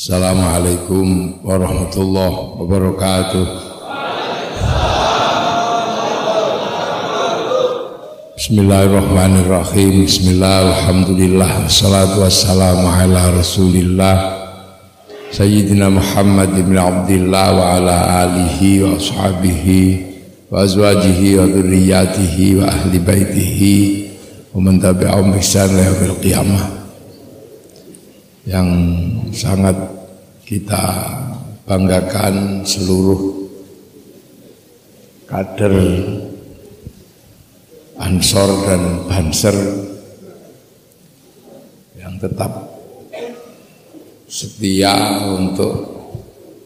Assalamualaikum warahmatullahi wabarakatuh. Bismillahirrahmanirrahim. Bismillah, alhamdulillah, wassalatu wassalamu ala rasulillah Sayyidina Muhammad ibn Abdillah wa ala alihi wa ashabihi wa azwajihi wa dhurriyyatihi wa ahli baitihi wa man tabi'ahum bi ihsan ila yaumil qiyamah. Yang sangat kita banggakan seluruh kader Ansor dan Banser yang tetap setia untuk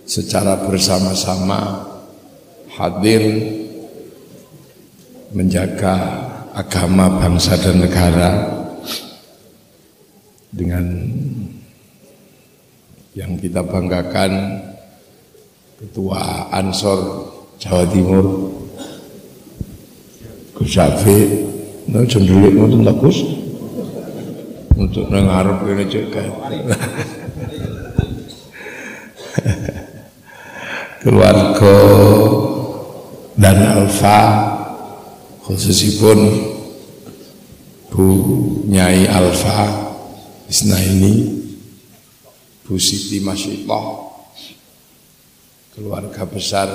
secara bersama-sama hadir menjaga agama bangsa dan negara dengan yang kita banggakan Ketua Ansor Jawa Timur Gus Syafiq, no cendelik ngoten ta Gus. Untuk nang arep kene juga. Keluarga dan Alfa khususipun Bu Nyai Alfa Isnaini, Bu Siti Masyidah, keluarga besar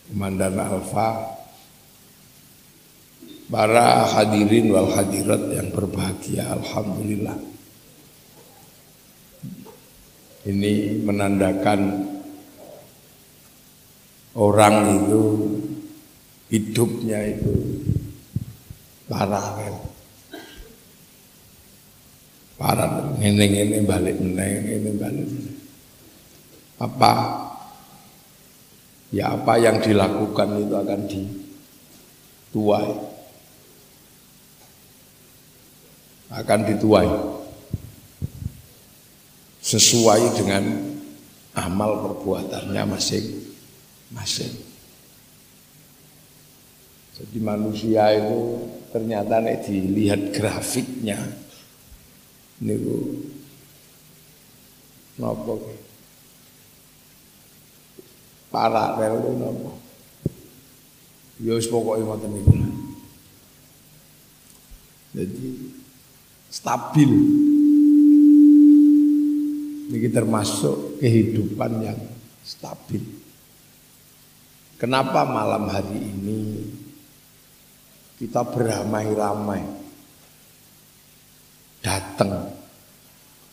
Komandan Alfa, para hadirin wal hadirat yang berbahagia, alhamdulillah. Ini menandakan orang itu hidupnya itu paralel. Ngene-ngene balik meneh, ngene balik. Apa yang dilakukan itu akan dituai. Akan dituai sesuai dengan amal perbuatannya masing-masing. Jadi manusia itu ternyata nek dilihat grafiknya niku napa paralel napa ya wis pokoke ngoten niku. Jadi stabil. Ini termasuk kehidupan yang stabil. Kenapa malam hari ini kita beramai-ramai datang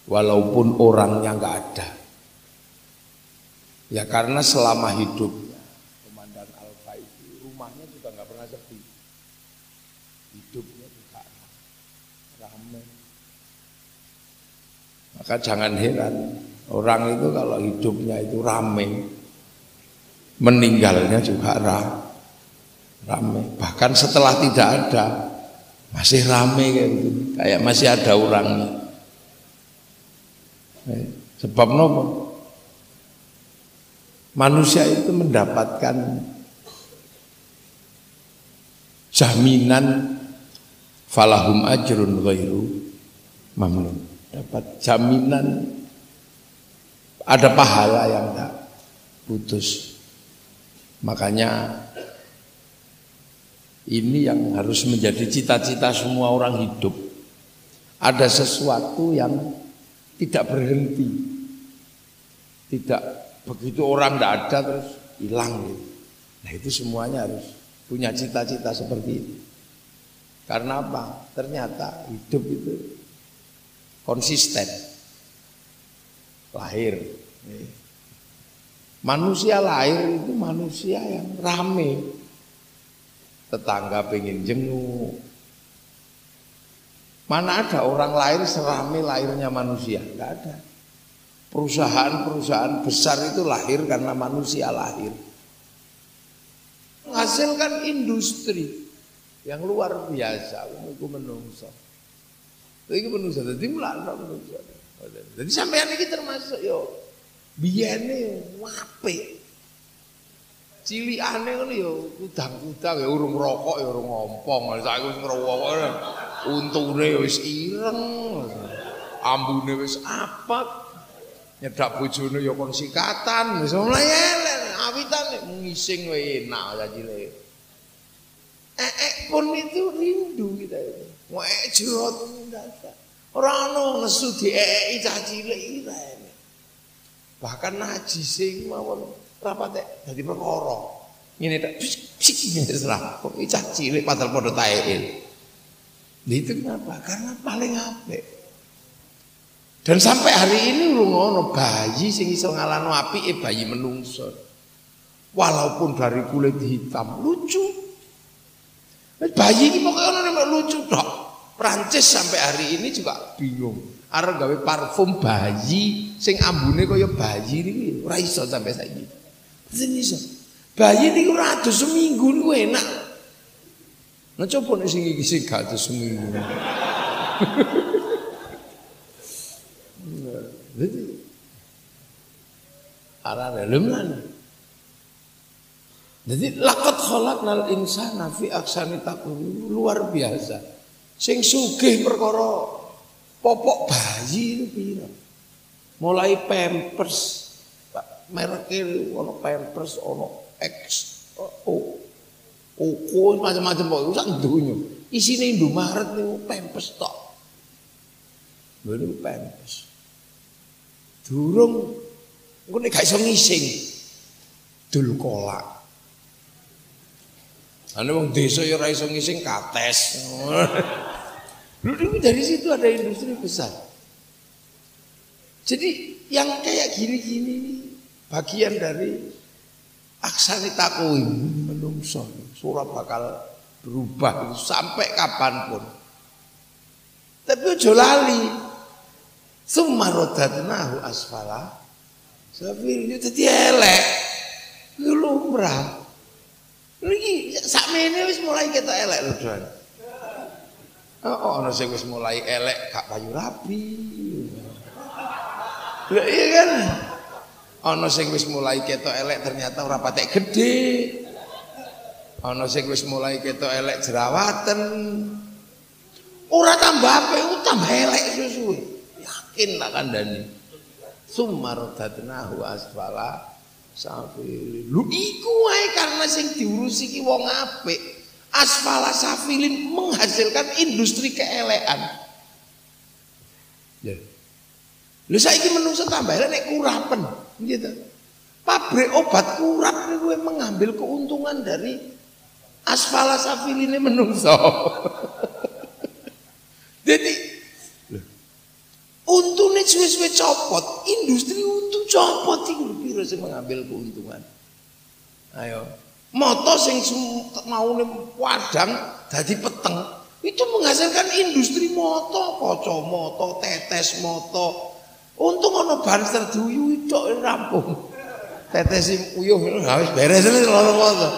walaupun orangnya nggak ada? Ya karena selama hidupnya Komandan Alfa itu rumahnya juga nggak pernah sepi. Hidupnya juga ramai. Maka jangan heran orang itu kalau hidupnya itu ramai, meninggalnya juga ramai. Bahkan setelah tidak ada masih ramai kayak masih ada orangnya. Sebab nopo? Manusia itu mendapatkan jaminan falahum ajrun ghairu mamnun. Dapat jaminan ada pahala yang tak putus. Makanya ini yang harus menjadi cita-cita semua orang hidup. Ada sesuatu yang tidak berhenti. Tidak begitu orang tidak ada terus hilang gitu. Nah itu semuanya harus punya cita-cita seperti itu. Karena apa? Ternyata hidup itu konsisten. Lahir. Manusia lahir itu manusia yang rame. Tetangga pengen jenguk. Mana ada orang lahir serame lahirnya manusia? Enggak ada. Perusahaan-perusahaan besar itu lahir karena manusia lahir. Menghasilkan industri yang luar biasa. Itu menungso. Iki menungso dadi mulakno menungso. Jadi sampean iki termasuk yo biyene apik. Cilikane ngono yo kudang-kudang ya urung rokok ya urung ngompong. Saiki wis ngrowok untune wis ireng. ambune wis apek. Nyedak bojone ya kon sikatan, wis mulai elek, awitan ngising wae enak cacile. Pun itu rindu kita itu. Jerot ndasa. Ora ono nesu dieki cacile iki ta. Bahkan najise mawon rapate dadi perkara. Ngene tak sik ngene serah. Kok cacile padahal padha taeke. Itu kenapa? Karena paling apik. Dan sampai hari ini ngono bayi sing iso ngalano apike bayi menungso. Walaupun dari kulit hitam lucu. Bayi ini pokoknya ono lucu tok. Prancis sampai hari ini juga bingung. Arep gawe parfum bayi sing ambune kaya bayi niki ora iso sampai saiki. Sing iso. Bayi niku ora ado seminggu niku enak. Nah coba nek sing iki sing gak ado seminggu. Jadi arane lemlan. Jadi laqad khalaqnal insana fi ahsani taqwim, luar biasa. Sing sugih perkara popok bayi itu pira. Mulai Pampers, mereke ono Pampers, ono X, Oko macam-macam kok sak donya. Isine Indomaret niku Pampers tok. Lho niku Pampers. Durung engko nek gak iso ngising dul kolak. Ane wong desa ya ora iso ngising kates. Dulu dari situ ada industri besar. Jadi yang kayak gini-gini bagian dari aksani takwim menungso. Surah bakal berubah sampai kapanpun. Tapi ojo lali. Summa radadnahu asfala. Safir itu dadi elek. Iku lumrah. Niki sakmene wis mulai ketok elek lho, Don. Oh, ana sing wis mulai elek gak payu rapi. Lah iya kan? Ana sing wis mulai ketok elek ternyata ora patek gedhe. Ana sing wis mulai ketok elek jerawatan. Ora tambah apik, tambah elek suwe-suwe. Yakin tak kandhani. Sumaradadnahu asfala safilin. Lu iku wae karena sing diurusi ki wong apik. Asfala safilin menghasilkan industri keelekan. Ya. Lha saiki menungso tambah elek nek kurapen, gitu. Pabrik obat kurap niku mengambil keuntungan dari asfala safiline menungso. Jadi untune suwe-suwe copot, industri untu copot iku piro sing mengambil keuntungan. Ayo, moto sing maune padang dadi peteng, itu menghasilkan industri moto, kacamata, tetes moto. Untung ana banser diuyuhi tok rampung. Tetes uyuh wis beres loro moto.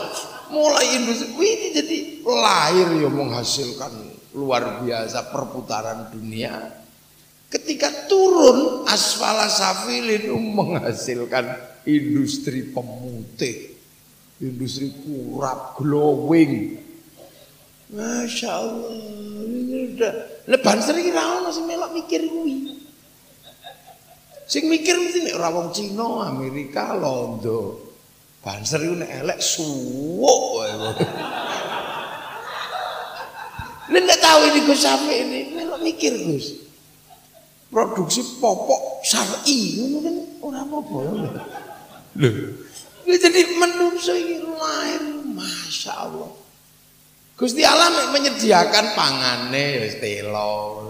Mulai industri ini jadi lahir ya menghasilkan luar biasa perputaran dunia. Ketika turun asfala safilin menghasilkan industri pemutih, industri kurap, glowing. Masya Allah, ini udah. Leban sering rawon masih melok mikir kuwi. Sing mikir mesti nek ora wong Cina, Amerika, Londo. Banser iku nek elek suwuk wae. Nek tahu ini Gus Safi ini melok mikir Gus. Produksi popok syar'i ngono kan ora apa-apa. Lho. Jadi menungso iki lahir Masya Allah. Gusti Allah menyediakan pangane wis telo.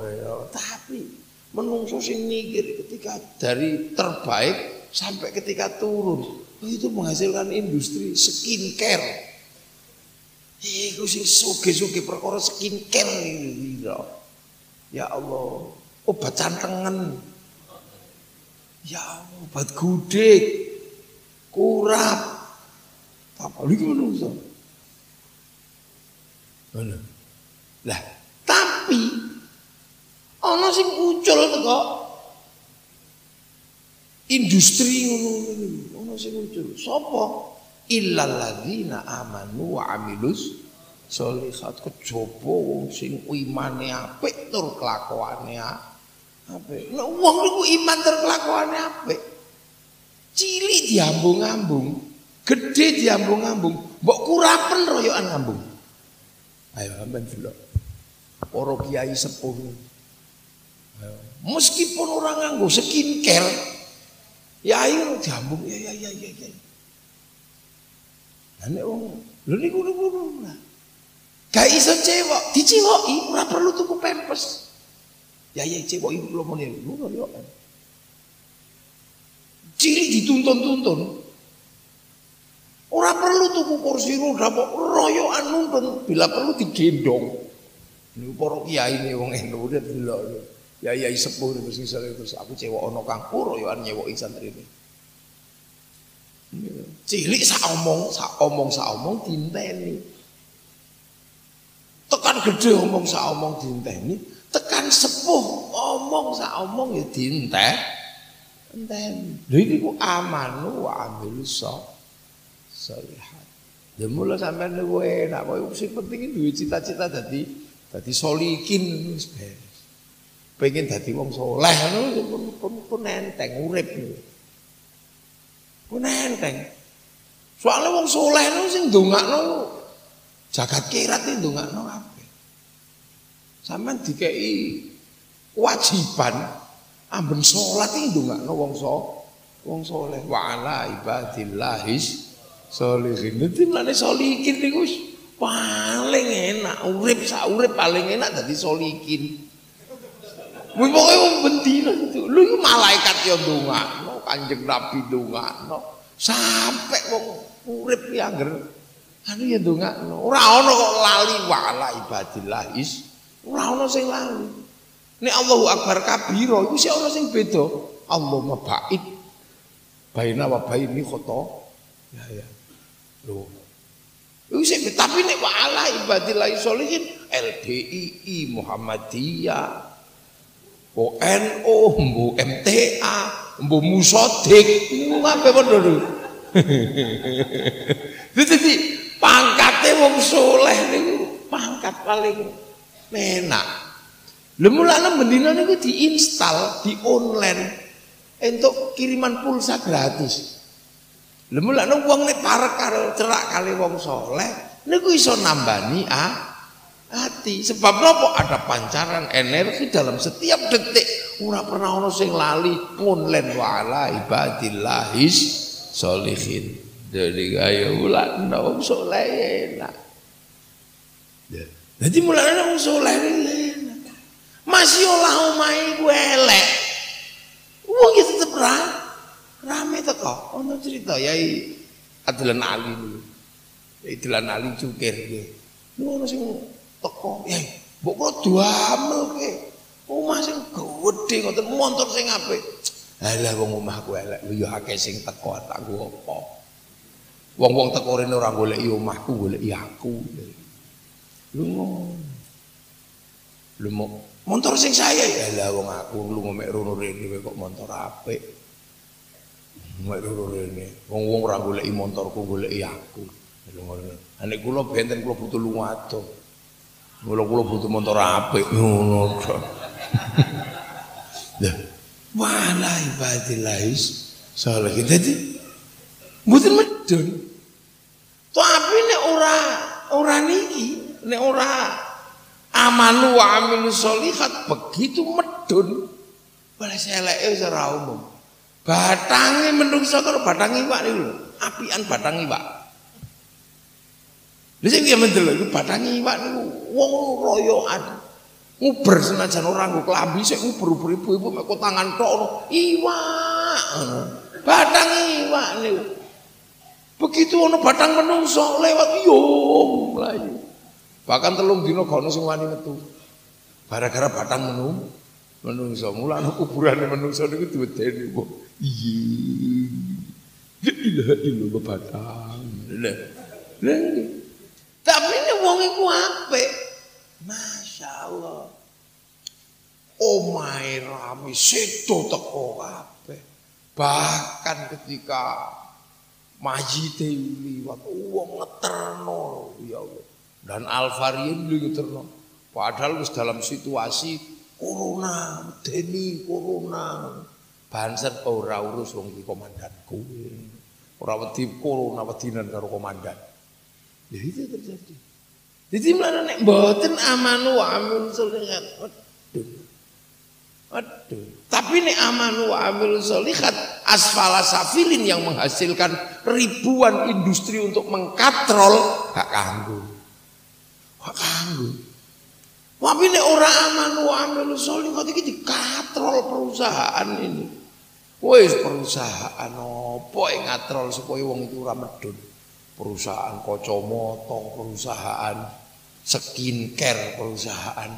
Tapi menungso sing mikir ketika dari terbaik sampai ketika turun itu menghasilkan industri skincare. Iku sing suge-suge perkara skincare iki. Ya Allah. Obat cantengan, ya obat gudik, kurap, apa lagi menungso? Mana? Lah, tapi ana sing muncul teko industri ngono, ana sing muncul. Sapa? Illal ladzina amanu wa amilus sholihat, kejaba wong sing imane apik tur kelakuane apik. Apik. Nek wong niku iman terkelakuane apik. Cilik diambung-ambung, gede diambung-ambung, mbok kurapen royokan ngambung. Ayo sampean delok. Para kiai sepuh. Ayo. Meskipun orang nganggo skincare, ya ayo diambung ya. Nek wong lho niku lah. Gak iso cewek, diciwoki ora perlu tuku pempes. Ya cewek iku lho mene lho yo. Cilik dituntun-tuntun. Ora perlu tuku kursi roda kok royokan nuntun, bila perlu digendong. Niku para kiai ne wong NU delok lho. Ya sepuh terus aku cewek ana kang royokan nyewoki santrine. Cilik sak omong dinteni. Tekan gede omong sak omong dinteni, tekan sepuh omong sak omong ya enteni. Lha iki ku amanu wa amilus sholihat. Ya mula sampean niku enak kok sing penting duwe cita-cita dadi solikin wis beres. Pengen dadi wong saleh ngono pun enteng urip niku. Pun enteng. Soale wong saleh niku sing ndongakno jagat kirat iki ndongakno kabeh. Sampeyan dikeki kewajiban amben salat iki ndongakno wong saleh wa ala ibadillahis sholihin. Dadi mlane sholihin niku paling enak urip sak urip paling enak dadi sholihin. Kuwi pokoke wong bendina itu. Lho iku malaikat yo ndongakno, Kanjeng Nabi ndongakno. Sampai wong urip ki angger anu ya ndongakno. Ora ana kok lali wala ibadillahis. Ora ana sing lali. Nek Allahu Akbar kabira iku sik ana sing beda. Allahumma ba'id baina wa baini khoto. Ya. Lho. Iku sik tapi nek wala ibadillahis sholihin LBII Muhammadiyah ONO, Mbu MTA, Mbu Musodik, ngapain pun dulu. Jadi pangkatnya wong soleh niku pangkat paling enak. Lemulana bendina niku diinstal di online untuk kiriman pulsa gratis. Lemulana wong nek parek karo cerak kali wong soleh niku iso nambani hati. Sebab nopo ada pancaran energi dalam setiap detik. Ora pernah ono sing lali online wala ibadillahis sholihin. Jadi kaya ulah wong saleh enak. Jadi mulane wong saleh enak. Masih olah omahe ku elek. Wong iki tetep rame teko. Ono cerita Yai Adlan Ali dulu. Adlan Ali Cukir nggih. Ono sing teko, mbok kula duamelke. Omah sing gedhe ngoten montor sing apik. Halah wong omahku elek, lho ya akeh sing teko tak nggo apa. Wong-wong teko rene ora goleki omahku, goleki aku. Lho ngono. Lho montor sing saya ya lah wong aku lunga mek rono rene kok montor apik. Mek rono rene. Wong-wong ora goleki montorku, goleki aku. Lho ngono. Nek kula benten kula butuh lunga adoh. Mula kula butuh motor apik ngono. Lah, wala ibadillahis sholihin. Dadi mboten medun. Tapi nek ora niki, nek ora amanu wa amilus sholihat begitu medun. Balas eleke wis ora umum. Batange menungso karo batang iwak niku lho, apian batang iwak. Lha sing piye mendel iku batang iwak niku wong royokan. Nguber senajan ora nggo klambi sik nguber-uber ibu-ibu mek tangan tok iwak. Batang iwak niku. Begitu ana batang menungso lewat yo mlayu. Bahkan 3 dina gak ono sing wani metu. Gara-gara batang menungso. Mulane kuburane menungso niku diwedeni kok. Iya. La ilaha illallah batang. Lah. Tapi ini wong iku apik. Masyaallah. Omahe rame sedo teko kabeh. Bahkan ketika majite liwat wong ngeterno ya Allah. Dan Al-Fariyin ngeterno. Padahal wis dalam situasi Corona, medeni corona. Banser ora urus wong iki komandanku. Ora wedi corona wedinan karo komandan. Ya itu terjadi. Jadi mlane nek mboten amanu wa amil sholihat. Waduh. Tapi nek amanu wa amil sholihat asfala safilin yang menghasilkan ribuan industri untuk mengkatrol gak kanggo. Gak kanggo. Tapi nek ora amanu wa amil sholihat iki dikatrol perusahaan ini. Wis perusahaan apa yang ngatrol supaya wong itu ora medun. Perusahaan kacamata, perusahaan skincare, perusahaan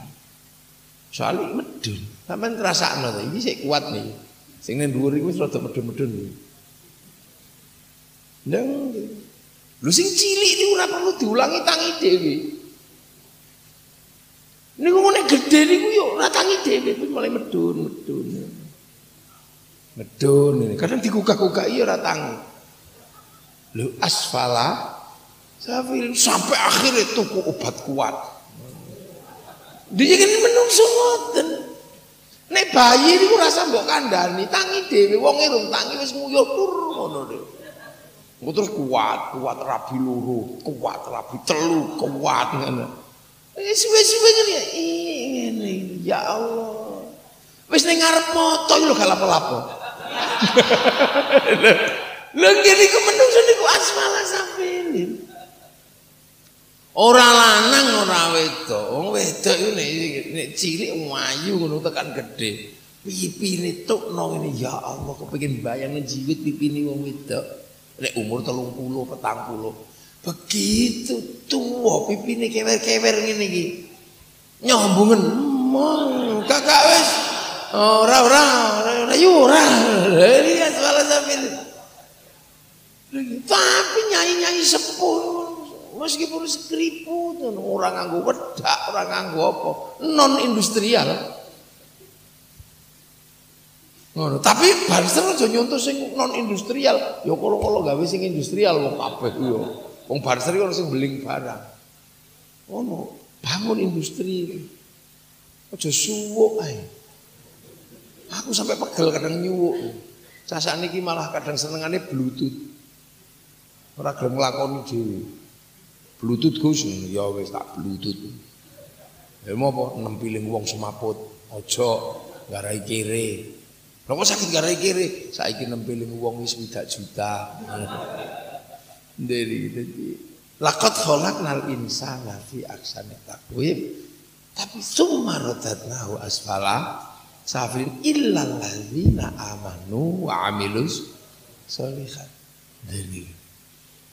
soalnya medun. Sampeyan ngrasakno to iki sik kuat nih. Sing nang dhuwur iku wis rada medun-medun. Ndang lho sing cilik iki ora perlu diulangi tangi dhewe. Niku nek gedhe niku yo ora tangi dhewe wis mulai medun. Medun ini kadang digugah-gugah iya ora tangi. Lho asfala safil sampai akhirnya tuku obat kuat. Dia kan menungso ngoten. Nek bayi niku rasa mbok kandhani tangi dhewe wong irung tangi wis nguyuh tur ngono lho. Engko terus kuat rabi loro, kuat rabi telu, kuat ngono. Suwe-suwe ngene ya Allah. Wis ning ngarep moto lho gak lapo-lapo. Lho ngene iku menungso niku asmala safilin. Ora lanang ora wedok. Wong wedok iku nek cilik ayu ngono tekan gedhe. Pipine tukno ngene ya Allah kepengin bayang jiwit pipine wong wedok. Nek umur 30, 40. Begitu tuwa pipine kewer-kewer ngene iki. Nyombungen kakak wis ora yo ora. Lihat wala sambil. Tapi nyai-nyai sepuh meskipun sekriput orang nganggo wedak, orang nganggo apa? Non industrial. Ngono, tapi Banser aja nyontoh sing non industrial. Ya kala-kala gawe sing industrial wong kabeh yo. Wong Banser iki ono sing beling barang. Ono, bangun industri. Aja suwuk ae. Aku sampai pegel kadang nyuwuk. Sasane iki malah kadang senengane bluetooth. Ora gelem nglakoni dhewe. Bluetooth Gus ya wis tak bluetooth. Ya apa nempiling wong semaput, aja garai kere. Lha kok sakit garai kere? Saiki nempiling wong wis 20 juta. Nderi laqad khalaqnal insana fi ahsani taqwim. Tapi summa radadnahu asfala safilin illal ladzina amanu wa amilus sholihat. Nderi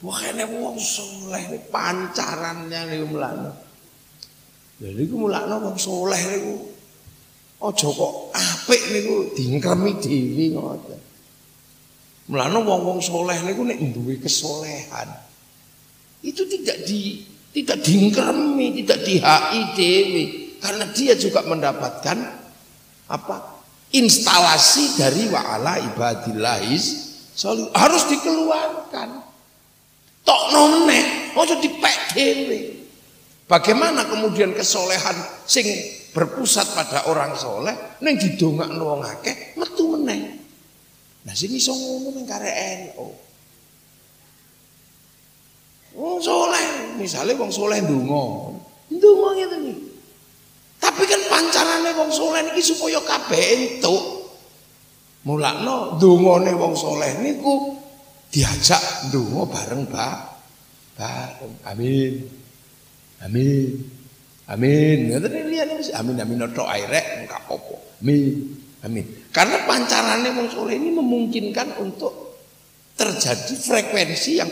pokoknya wong soleh pancarannya nih mulana. Jadi ku mulana wong soleh niku aja kok apik niku dingkremi dhewe ngoten. Mulana wong-wong soleh niku nek duwe kesolehan itu tidak dingkremi, tidak dihai dhewe karena dia juga mendapatkan apa? Instalasi dari wa'ala ibadillahis solih harus dikeluarkan. Tok meneh, ojo dipek dhewe. Bagaimana kemudian kesolehan sing berpusat pada orang soleh ning didongakno wong akeh metu meneh. Nah sing iso ngono ning karek NU. Wong soleh, misale wong soleh ndonga ngene iki. Tapi kan pancarane wong soleh niki supaya kabeh entuk. Mulakno ndongane wong soleh niku diajak ndonga bareng bareng. Amin. Ngoten liyane wis amin tok ae rek engko apa. Amin. Karena pancarane wong saleh ini memungkinkan untuk terjadi frekuensi yang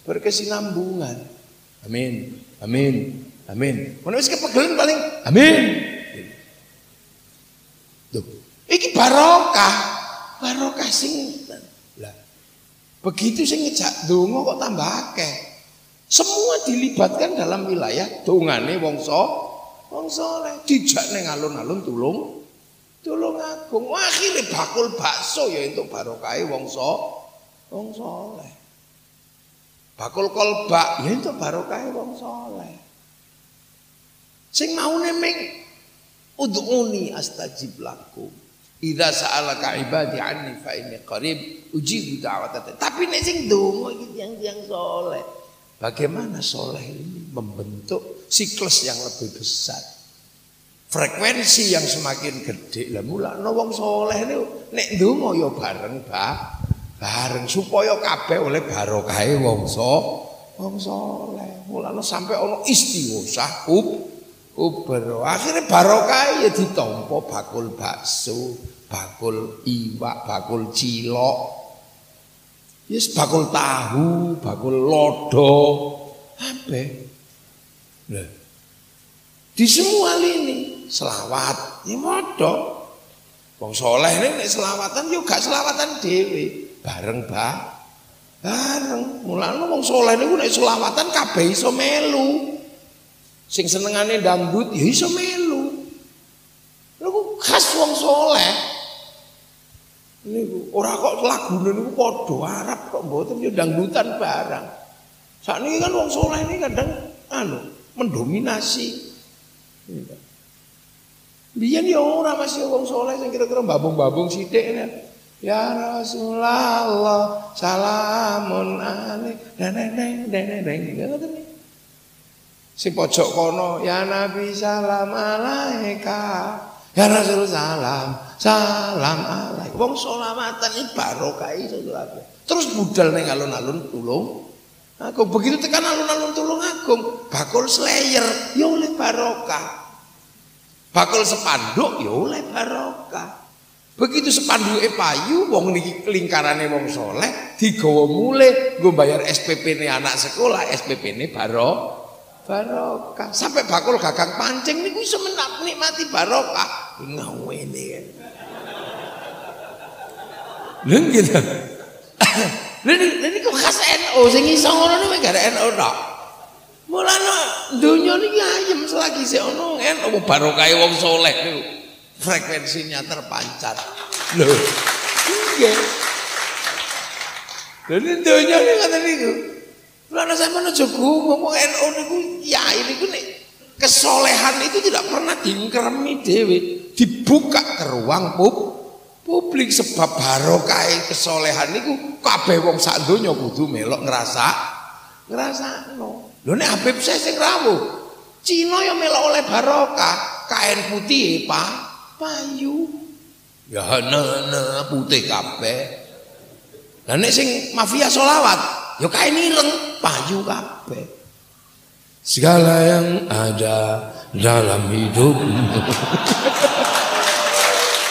berkesinambungan. Amin. Mun wis kepegelen paling amin. Tuh, iki barokah sing begitu sing ngejak donga kok tambah akeh. Semua dilibatkan dalam wilayah dongane wong saleh. Dijak ning alun-alun tulung agung. Akhire bakul bakso ya entuk barokahe wong saleh. Bakul kolbak ya entuk barokahe wong saleh. Sing maune ming Ud'uni astajib lakum. Idza sa'alaka ibadi anni fa inni qarib ujibu da'watata. Tapi nek sing donga iki tiyang-tiyang saleh. Bagaimana saleh ini membentuk siklus yang lebih besar. Frekuensi yang semakin gede. Lah mulane wong saleh niku nek donga ya bareng supaya kabeh oleh barokahe wong saleh. Mulane sampai ana istighosah akhirnya barokah ya ditampa bakul bakso, bakul iwak, bakul cilok, yes, bakul tahu, bakul lodo, apa? Nah, di semua lini selawat, ini modok. Wong soleh ini selawatan juga selawatan dewe, bareng. Mulane wong soleh ini nek selawatan kabeh iso melu. Sing senengane dangdut ya iso melu. Niku khas wong soleh. Niku ora kok lagune niku padha Arab kok mboten ya dangdutan barang. Sakniki kan wong soleh ini kadang mendominasi. Biyen ya ora masih wong soleh sing kira-kira babung-babung sithik nek ya Rasulullah salamun alaik den. Sing pojok kono ya Nabi salam alaika ya Rasul salam alaik. Wong selawatan iki barokah iso terus budal ning alun-alun Tulung Agung. Begitu tekan alun-alun Tulung Agung bakul slayer ya oleh barokah. Bakul sepanduk ya oleh barokah. Begitu sepanduke payu wong niki lingkarane wong soleh digawa mulih nggo bayar SPP-ne anak sekolah, SPP-ne barokah. Sampai bakul gagang pancing niku iso menikmati barokah ngawene kan. Lha gitu. Lha niku khas NU sing iso ngono niku gara NU tok. Mulane donya niki ayem selagi sik ono NU barokahe wong saleh niku frekuensinya terpancar. Lho. Nggih. Lha donya niku ngoten niku. Karena saya menuju ngomong NU niku ya ini nek kesolehan itu tidak pernah diingkremi dewe, dibuka ke ruang publik sebab barokah kesolehan niku kabeh wong sak donya kudu melok ngrasakno. Lho nek Habib Syekh sing rawuh, Cina ya melok oleh barokah, kain putih payu. Ya putih kabeh. Lah nek sing mafia solawat ya kain ireng payu kabeh. Segala yang ada dalam hidupmu.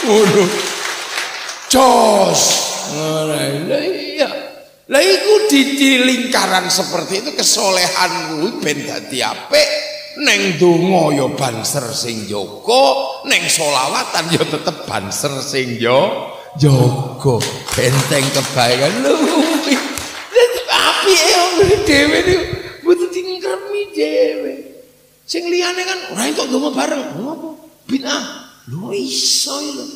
Waduh. Jos. Lah iku di lingkaran seperti itu kesolehan kuwi ben dadi apik. Neng donga ya banser sing jaga, neng selawatan ya tetep banser sing jaga. Benteng kebaikan lho. Apike dhewe niku mboten dingkremi dhewe. Sing liyane kan ora entuk donga bareng. Ngopo? Bid'ah. Lho iso lho.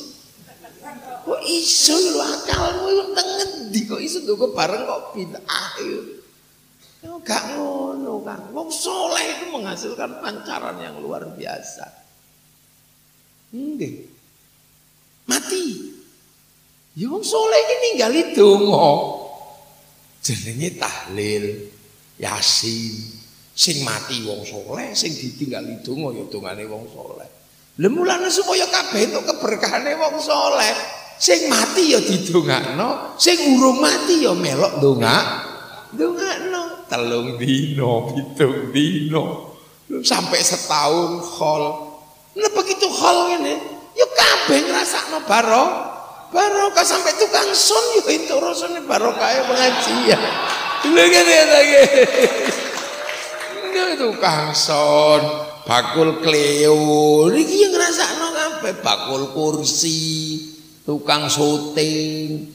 Kok iso lho akalmu iku teng ngendi kok iso donga bareng kok bid'ah yo. Yo gak ngono kan. Wong saleh itu menghasilkan pancaran yang luar biasa. Nggih. Mati. Ya wong saleh iki ninggali donga. Jenenge tahlil, yasin. Sing mati wong soleh, sing ditinggali donga ya dongane wong soleh. Lha mulane supaya kabeh entuk keberkahane wong soleh, sing mati ya didongakno, sing urung mati ya melok dongakno. 3 dina, 7 dina, sampai setahun khol. Nah begitu khol ngene, ya kabeh ngrasakno barokah sampai tukang son yo entuk rasane barokah pengajian. Lha ngene lagi. Ndak tukang son, bakul kleo, iki yang ngrasakno kabeh, bakul kursi, tukang syuting,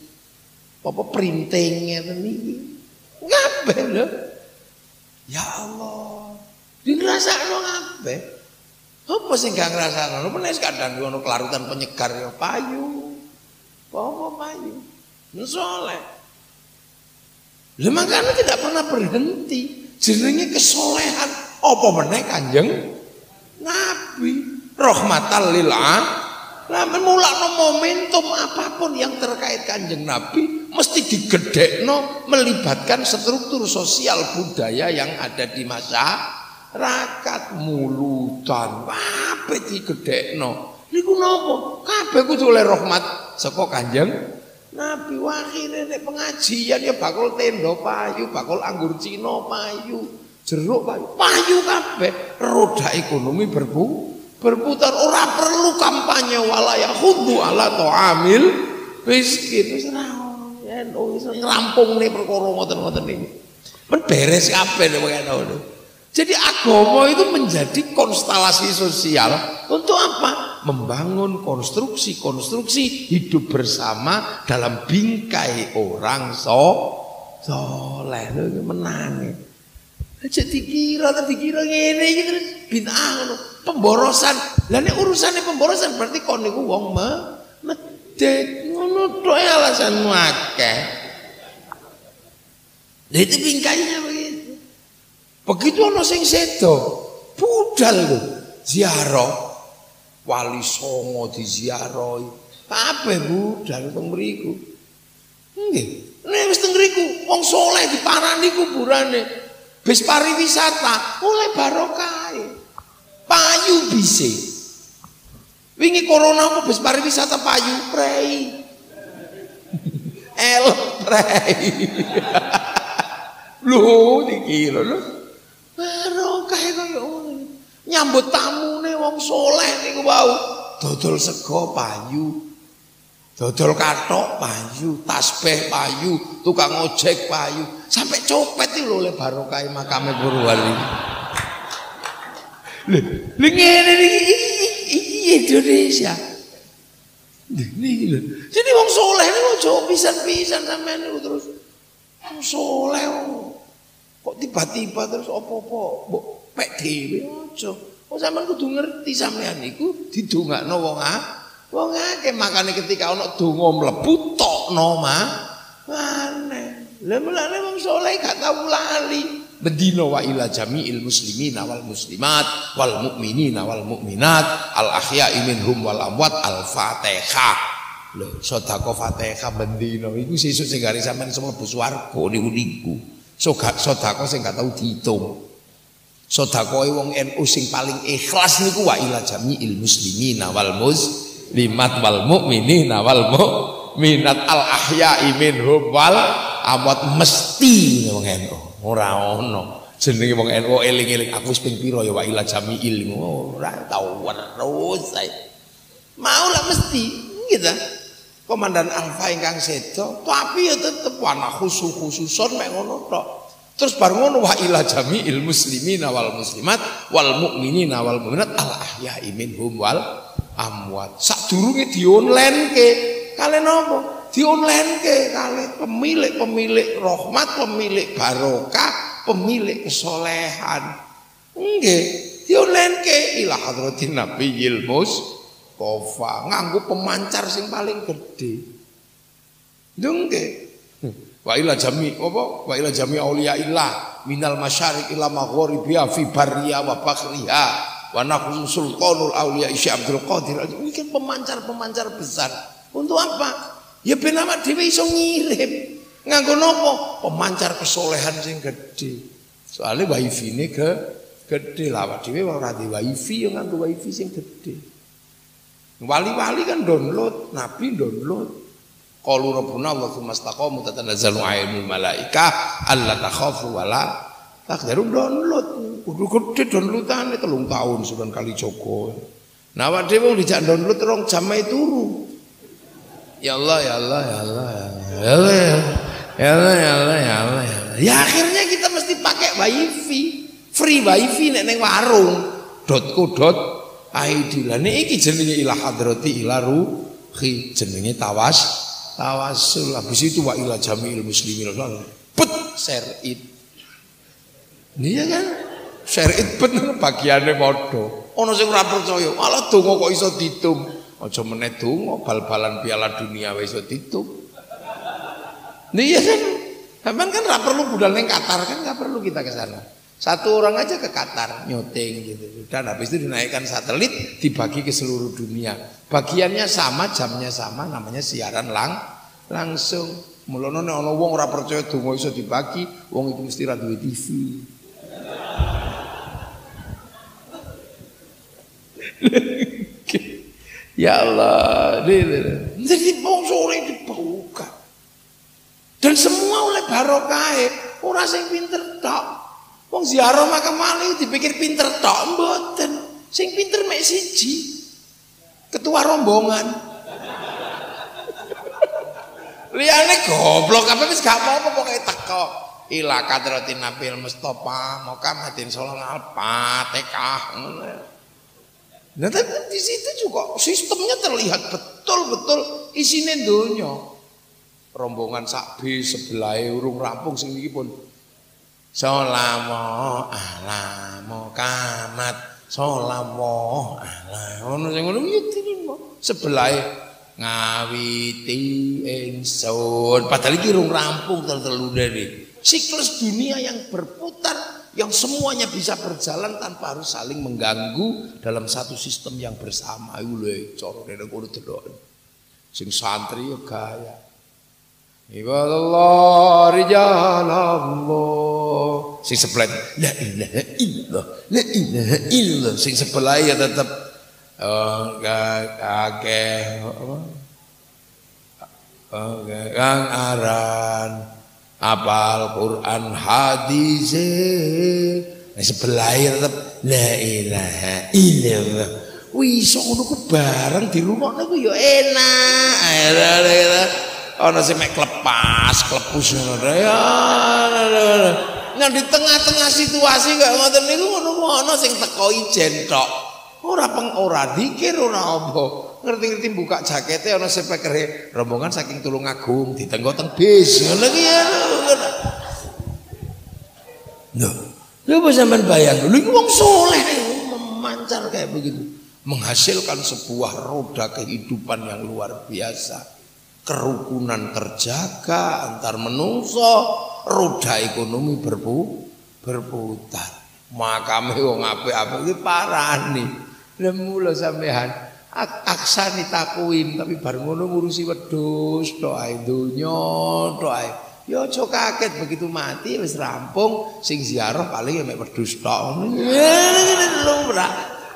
apa printing ngene iki. Kabeh lho. Ya Allah. Dingrasakno kabeh. Apa sing gak ngrasakno? Menes kadang ono kelarutan penyegar ya payu. Apa payu? Soleh. Lah makanya tidak pernah berhenti. Jenenge kesolehan. Apa meneh Kanjeng Nabi? rahmatan lil alamin. Mulakno momentum apapun yang terkait Kanjeng Nabi mesti digedhekno, melibatkan struktur sosial budaya yang ada di masyarakat. Mulutan kabeh digedhekno. Niku napa? Kabeh kudu oleh rahmat saka Kanjeng Nabi. Wakhire nek pengajian ya bakul tenda payu, bakul anggur Cina payu, jeruk payu kabeh. Roda ekonomi berputar. Ora perlu kampanye walaya khudu ala ta'amil miskin. Wis ora ono iso ngrampungne perkara ngoten-ngoten iki. Men beres kabeh nek ngono. Jadi agama itu menjadi konstelasi sosial untuk apa? Membangun konstruksi hidup bersama dalam bingkai orang soleh. Lho menane. Aja dikira ngene iki terus bid'ah ngono. Pemborosan. Lah nek urusane pemborosan berarti kon niku wong medhit. Ngono tok alasanmu akeh. Lah itu bingkainya begitu. Begitu ana sing sedo, budal lho, ziarah. Wali Songo diziarahi. Kabeh budal teng mriku. Nggih. Nek wis teng mriku wong saleh diparani kuburane. Bis pariwisata oleh barokah. Payu bise. Wingi corona apa bis pariwisata payu prei. Prei. Lho dikira lho. Barokah kaya ngono. Nyambut tamune wong saleh niku wau. Dodol sego payu. Dodol kathok payu, tasbih payu, tukang ojek payu, sampai copet iki lho oleh barokah makame Guru Wali. Lho ngene iki Indonesia. Niki lho. Jadi wong saleh niku aja pisan-pisan sampean niku terus. Wong saleh kok tiba-tiba terus apa-apa mbok pek dhewe aja. Wong sampean kudu ngerti sampean niku didongakno wong akeh makane ketika ana donga mlebu tokno maneh. Lah mulane wong saleh gak tau lali. Bedina wa ila jami'il muslimina wal muslimat wal mu'minina wal mu'minat al ahya'i minhum wal amwat al Fatihah. Lho sedekah Fatihah bendina iku sesuk sing gare sampean mlebu swarga niku. Sedekah sing gak tau diitung. Sedekah wong NU sing paling ikhlas niku wa ila jami'il muslimina wal muslimat wal mu'minina wal mu'minat al ahya'i minhum wal amwat mesti wong NU. Ora ono jenenge wong NU eling-eling aku wis ping pira ya wa ila jami'il ora tau terus ae. Mau lah mesti gitu. Komandan Alfa ingkang sedo tapi ya tetep ana khusus-khususon mek ngono tok. Terus bar ngono wa ila jami'il muslimina wal muslimat wal mu'minina wal mu'minat al ahya'i minhum wal amwat. Sadurunge di-online-ke kalian apa? Di-online-ke kali pemilik rahmat, pemilik barokah, pemilik kesolehan. Nggih, di-online-ke ila hadratin nabiyil mustofa nganggo pemancar sing paling gede. Nggih. Wa ila jami apa? Wa ila jami auliyaillah minal masyariq ila maghribiha fi barriha wa bakhriha wa nahnu sultanul auliya Syekh Abdul Qadir. Ini kan pemancar-pemancar besar. Untuk apa? Ya ben awak dhewe iso ngirim. Nganggo napa? Pemancar kesolehan sing gede. Soale wifi-ne gede lah awak dhewe ora di wifi ya nganggo wifi sing gede. Wali-wali kan download, nabi download. Qalu rabbuna wa tsumma istaqamu tatanazzalu alaihimul malaikah alla takhafu wala takdaru download. Kudu gede downloadane 3 tahun Sunan Kalijaga. Nah awak dhewe dijak download 2 jam ae turu. Ya Allah, ya Allah, ya Allah, ya Allah, ya Allah, ya Allah, ya Allah, ya Allah. Ya akhirnya kita mesti pakai wifi, free wifi nek warung .co.id. Lah niki jenenge ila hadrati ila ruhi, jenenge tawasul. Habis itu wa ila jami'il muslimin. Bet share it. Iya kan? Share it bener bagiane padha. Ana sing ora percaya, malah donga kok iso diitung. Aja meneh donga bal-balan Piala Dunia wis iso diitung. Iya kan? Sampeyan kan ora perlu budal ning Qatar kan enggak perlu kita ke sana. Satu orang aja ke Qatar nyuting gitu. Dan habis itu dinaikkan satelit dibagi ke seluruh dunia. Bagiannya sama, jamnya sama, namanya siaran langsung. Mulane ana wong ora percaya donga iso dibagi, wong itu mesti ra duwe TV. Ya Allah, jadi sore dibuka. Dan semua oleh barokah, ora sing pinter tok. Wong ziarah makam wali dipikir pinter tok, mboten. Sing pinter mek siji. Ketua rombongan. Liyane goblok apa wis gak apa-apa pokoke teko. Ila kadratin Nabil Mustofa, Muhammadin sallallahu alaihi wasallam. Nah, tapi di situ juga sistemnya terlihat betul-betul isine donya. Rombongan sak bis sebelah urung rampung sing niki pun. Sholamo ala Muhammad, sholamo ala. Ono sing ngono iki sebelah ngawiti ingsun. Padahal iki urung rampung telu dari siklus dunia yang berputar. Yang semuanya bisa berjalan tanpa harus saling mengganggu dalam satu sistem yang bersama. Lho cara dene kudu delok. Sing santri ya gaya. Ibadallah rijalallah. Sing sebelah la ilaha illallah, la ilaha illallah. Sing sebelah ya tetap akeh kang aran apal Quran hadis sebelah tetap la ilaha illallah. Wis ngono ku bareng dirungokno ku ya enak. Ana sing mek klepus ngono ya. Nah di tengah-tengah situasi kok ngoten niku ngono sing teko ijen tok. Ora dikir ora apa. Ngerti-ngerti buka jakete ana sepekere rombongan saking Tulungagung ditenggo teng bis. Ngono ki ya. Loh, coba sampean bayang dulu, wong soleh memancar kayak begitu, menghasilkan sebuah roda kehidupan yang luar biasa. Kerukunan terjaga antar menungso, roda ekonomi berputar. Makame wong apik-apik iki parani. Lah mula sampean aksani takwim tapi bar ngono ngurusi wedhus tok ae donya tok ae. Ya aja kaget begitu mati wis rampung sing ziarah paling ya mek wedhus tok.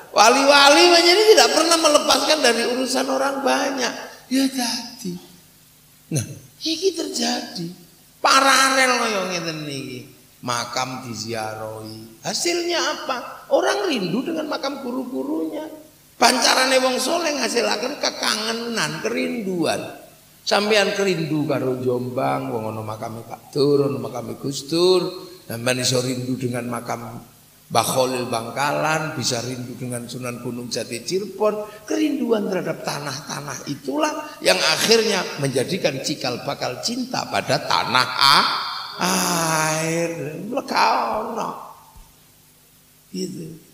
Wali-wali ini tidak pernah melepaskan dari urusan orang banyak. Ya tadi. Nah, iki terjadi. Paralel kaya ngeten niki. Makam diziarahi. Hasilnya apa? Orang rindu dengan makam guru-gurunya. Pancarane wong soleh ngasilaken kekangenan, kerinduan. Sampeyan kerindu karo Jombang, wong ana makame Pak Dur, ana makame Gus Dur, sampeyan iso rindu dengan makam Mbah Khalil Bangkalan, bisa rindu dengan Sunan Gunung Jati Cirebon. Kerinduan terhadap tanah-tanah itulah yang akhirnya menjadikan cikal bakal cinta pada tanah air. Lekaono. Gitu.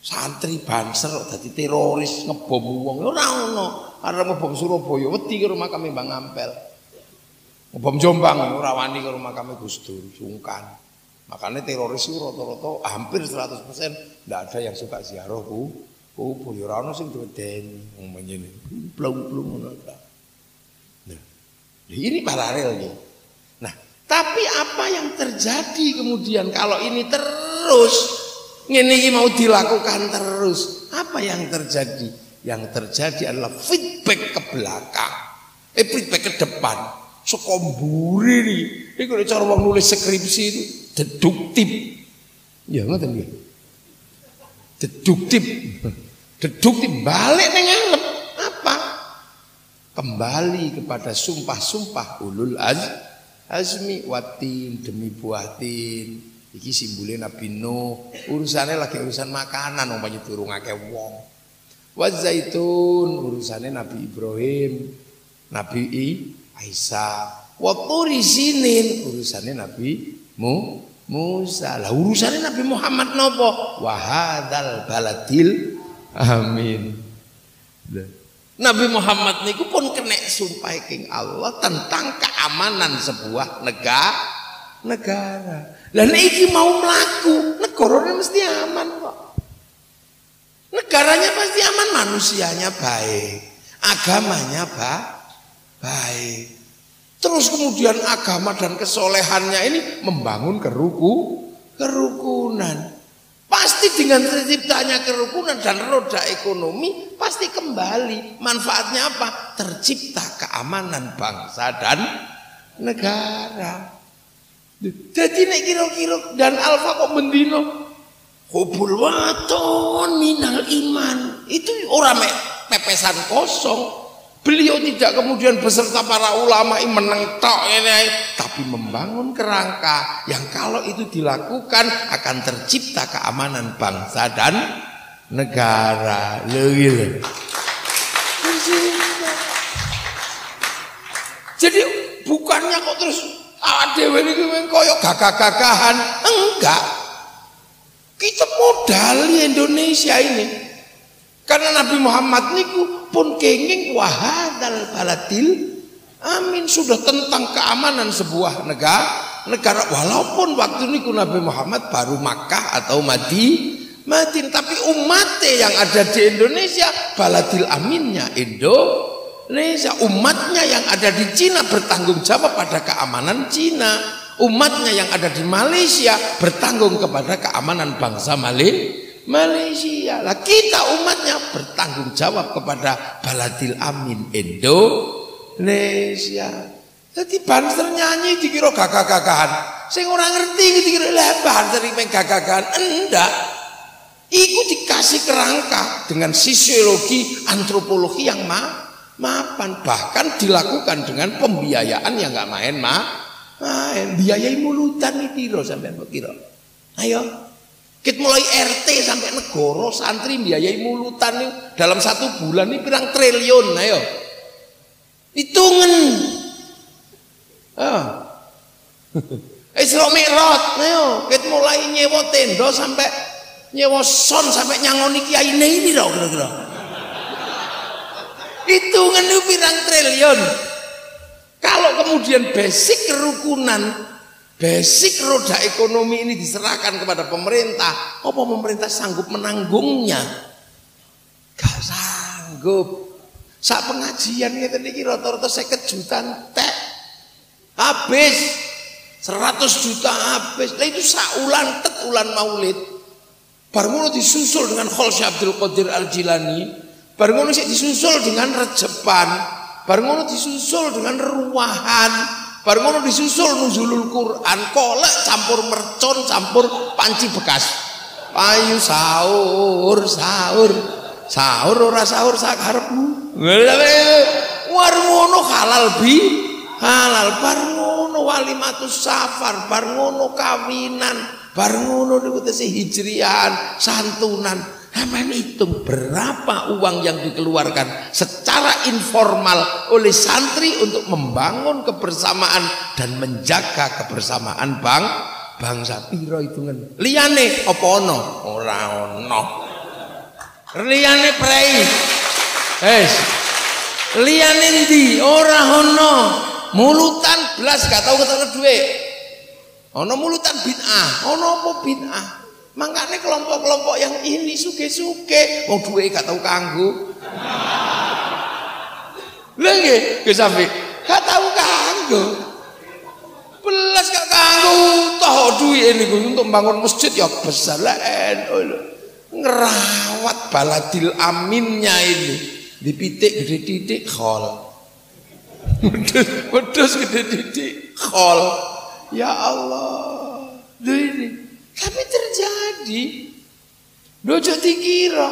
Santri Banser dadi teroris ngebom wong ora ono. Arep ngebom Surabaya wedi karo makame Mbah Ngampel. Ngebom Jombang ora wani karo makame Gus Dur, sungkan. Makanya teroris itu rata-rata hampir 100% tidak ada yang suka ziarah kubur. Ya ora ono sing diwedeni wong menyen. Plung-plung ngono ta. Nah, ini paralel nih. Nah, tapi apa yang terjadi kemudian kalau ini terus ngene iki mau dilakukan terus? Apa yang terjadi? Yang terjadi adalah feedback ke belakang. Feedback ke depan. Sekomburi nih. Iku nek cara wong nulis skripsi itu deduktif. Ya ngoten nggih. Deduktif. Deduktif balik ning ngarep. Apa? Kembali kepada sumpah-sumpah ulul azmi watin demi buatin. Iki simbole Nabi Nuh. Urusane lagi urusan makanan wong banyak durung akeh wong. Wa zaitun urusane Nabi Ibrahim, Nabi Isa. Wa turi sinin urusane Nabi Musa. Lah urusane Nabi Muhammad napa? Wa hadzal baladil amin. Nabi Muhammad niku pun kena sumpah king Allah tentang keamanan sebuah negara. Lah nek iki mau mlaku, negarane mesti aman kok. Negaranya pasti aman, manusianya baik, agamanya baik. Terus kemudian agama dan kesolehannya ini membangun kerukunan. Pasti dengan terciptanya kerukunan dan roda ekonomi pasti kembali. Manfaatnya apa? Tercipta keamanan bangsa dan negara. Jadi nek kira-kira dan alfa kok mendino hubul waton minal iman. Itu orang pepesan kosong. Beliau tidak kemudian beserta para ulama menang tok ini, tapi membangun kerangka yang kalau itu dilakukan akan tercipta keamanan bangsa dan negara. Jadi bukannya kok terus dewe iki koyo gagah-gagahan, enggak. Kita modali Indonesia ini. Karena Nabi Muhammad niku pun kenging wahadal baladil amin, sudah tentang keamanan sebuah negara walaupun waktu niku Nabi Muhammad baru Makkah atau Madinah, tapi umatnya yang ada di Indonesia baladil aminnya Indonesia, umatnya yang ada di Cina bertanggung jawab pada keamanan Cina, umatnya yang ada di Malaysia bertanggung kepada keamanan bangsa Malaysia. Lah kita umatnya bertanggung jawab kepada baladil amin Indonesia. Jadi banser nyanyi dikira gagah-gagahan, sing ora ngerti dikira lah banser iki gagah-gagahan. Enggak, iku dikasih kerangka dengan sosiologi antropologi yang mapan, bahkan dilakukan dengan pembiayaan yang enggak main. Biayai mulutan iki piro sampean kira? Ayo kita mulai RT sampai negara santri biayai mulutan nih dalam 1 bulan ini pirang triliun, ayo hitungan. Isra Mi'raj, ayo kita mulai nyewa tenda sampai nyewa son sampai nyangoni kiai ini loh kira-kira. Hitungan itu pirang triliun. Kalau kemudian basic kerukunan, basic roda ekonomi ini diserahkan kepada pemerintah, apa pemerintah sanggup menanggungnya? Gak sanggup. Saat pengajian kita niki rata-rata 50 juta tek habis, 100 juta habis. Lah itu saulan ulan maulid. Baru disusul dengan Kholsy Abdul Qadir Al-Jilani, baru disusul dengan Rejepan, baru disusul dengan Ruwahan, baru ngono disusul nuzulul Quran, kolek campur mercon, campur panci bekas. Ayo sahur ora sahur sak karepmu. War ngono halal bar ngono walimatus safar, bar ngono kawinan, bar ngono niku tesi hijrihan, santunan. Aman hitung berapa uang yang dikeluarkan secara informal oleh santri untuk membangun kebersamaan dan menjaga kebersamaan bangsa. Piro hitungan liyane apa ono? Ora ono. Liyane prei liyane ndi? Ora ono. Mulutan blas gak tau ketemu dhuwit. Ono mulutan bid'ah, ono apa bid'ah? Makanya kelompok-kelompok yang ini suge-suge mau duwe gak tau kanggo. Lha nggih, Gus Safi, gak tau kanggo. Belas gak kanggo toh duwe niku untuk bangun masjid ya besar lah ngerawat baladil aminnya ini. Dipitik gede titik khol. Wedhus gede titik khol. Ya Allah. Ini tapi terjadi. Dojo dikira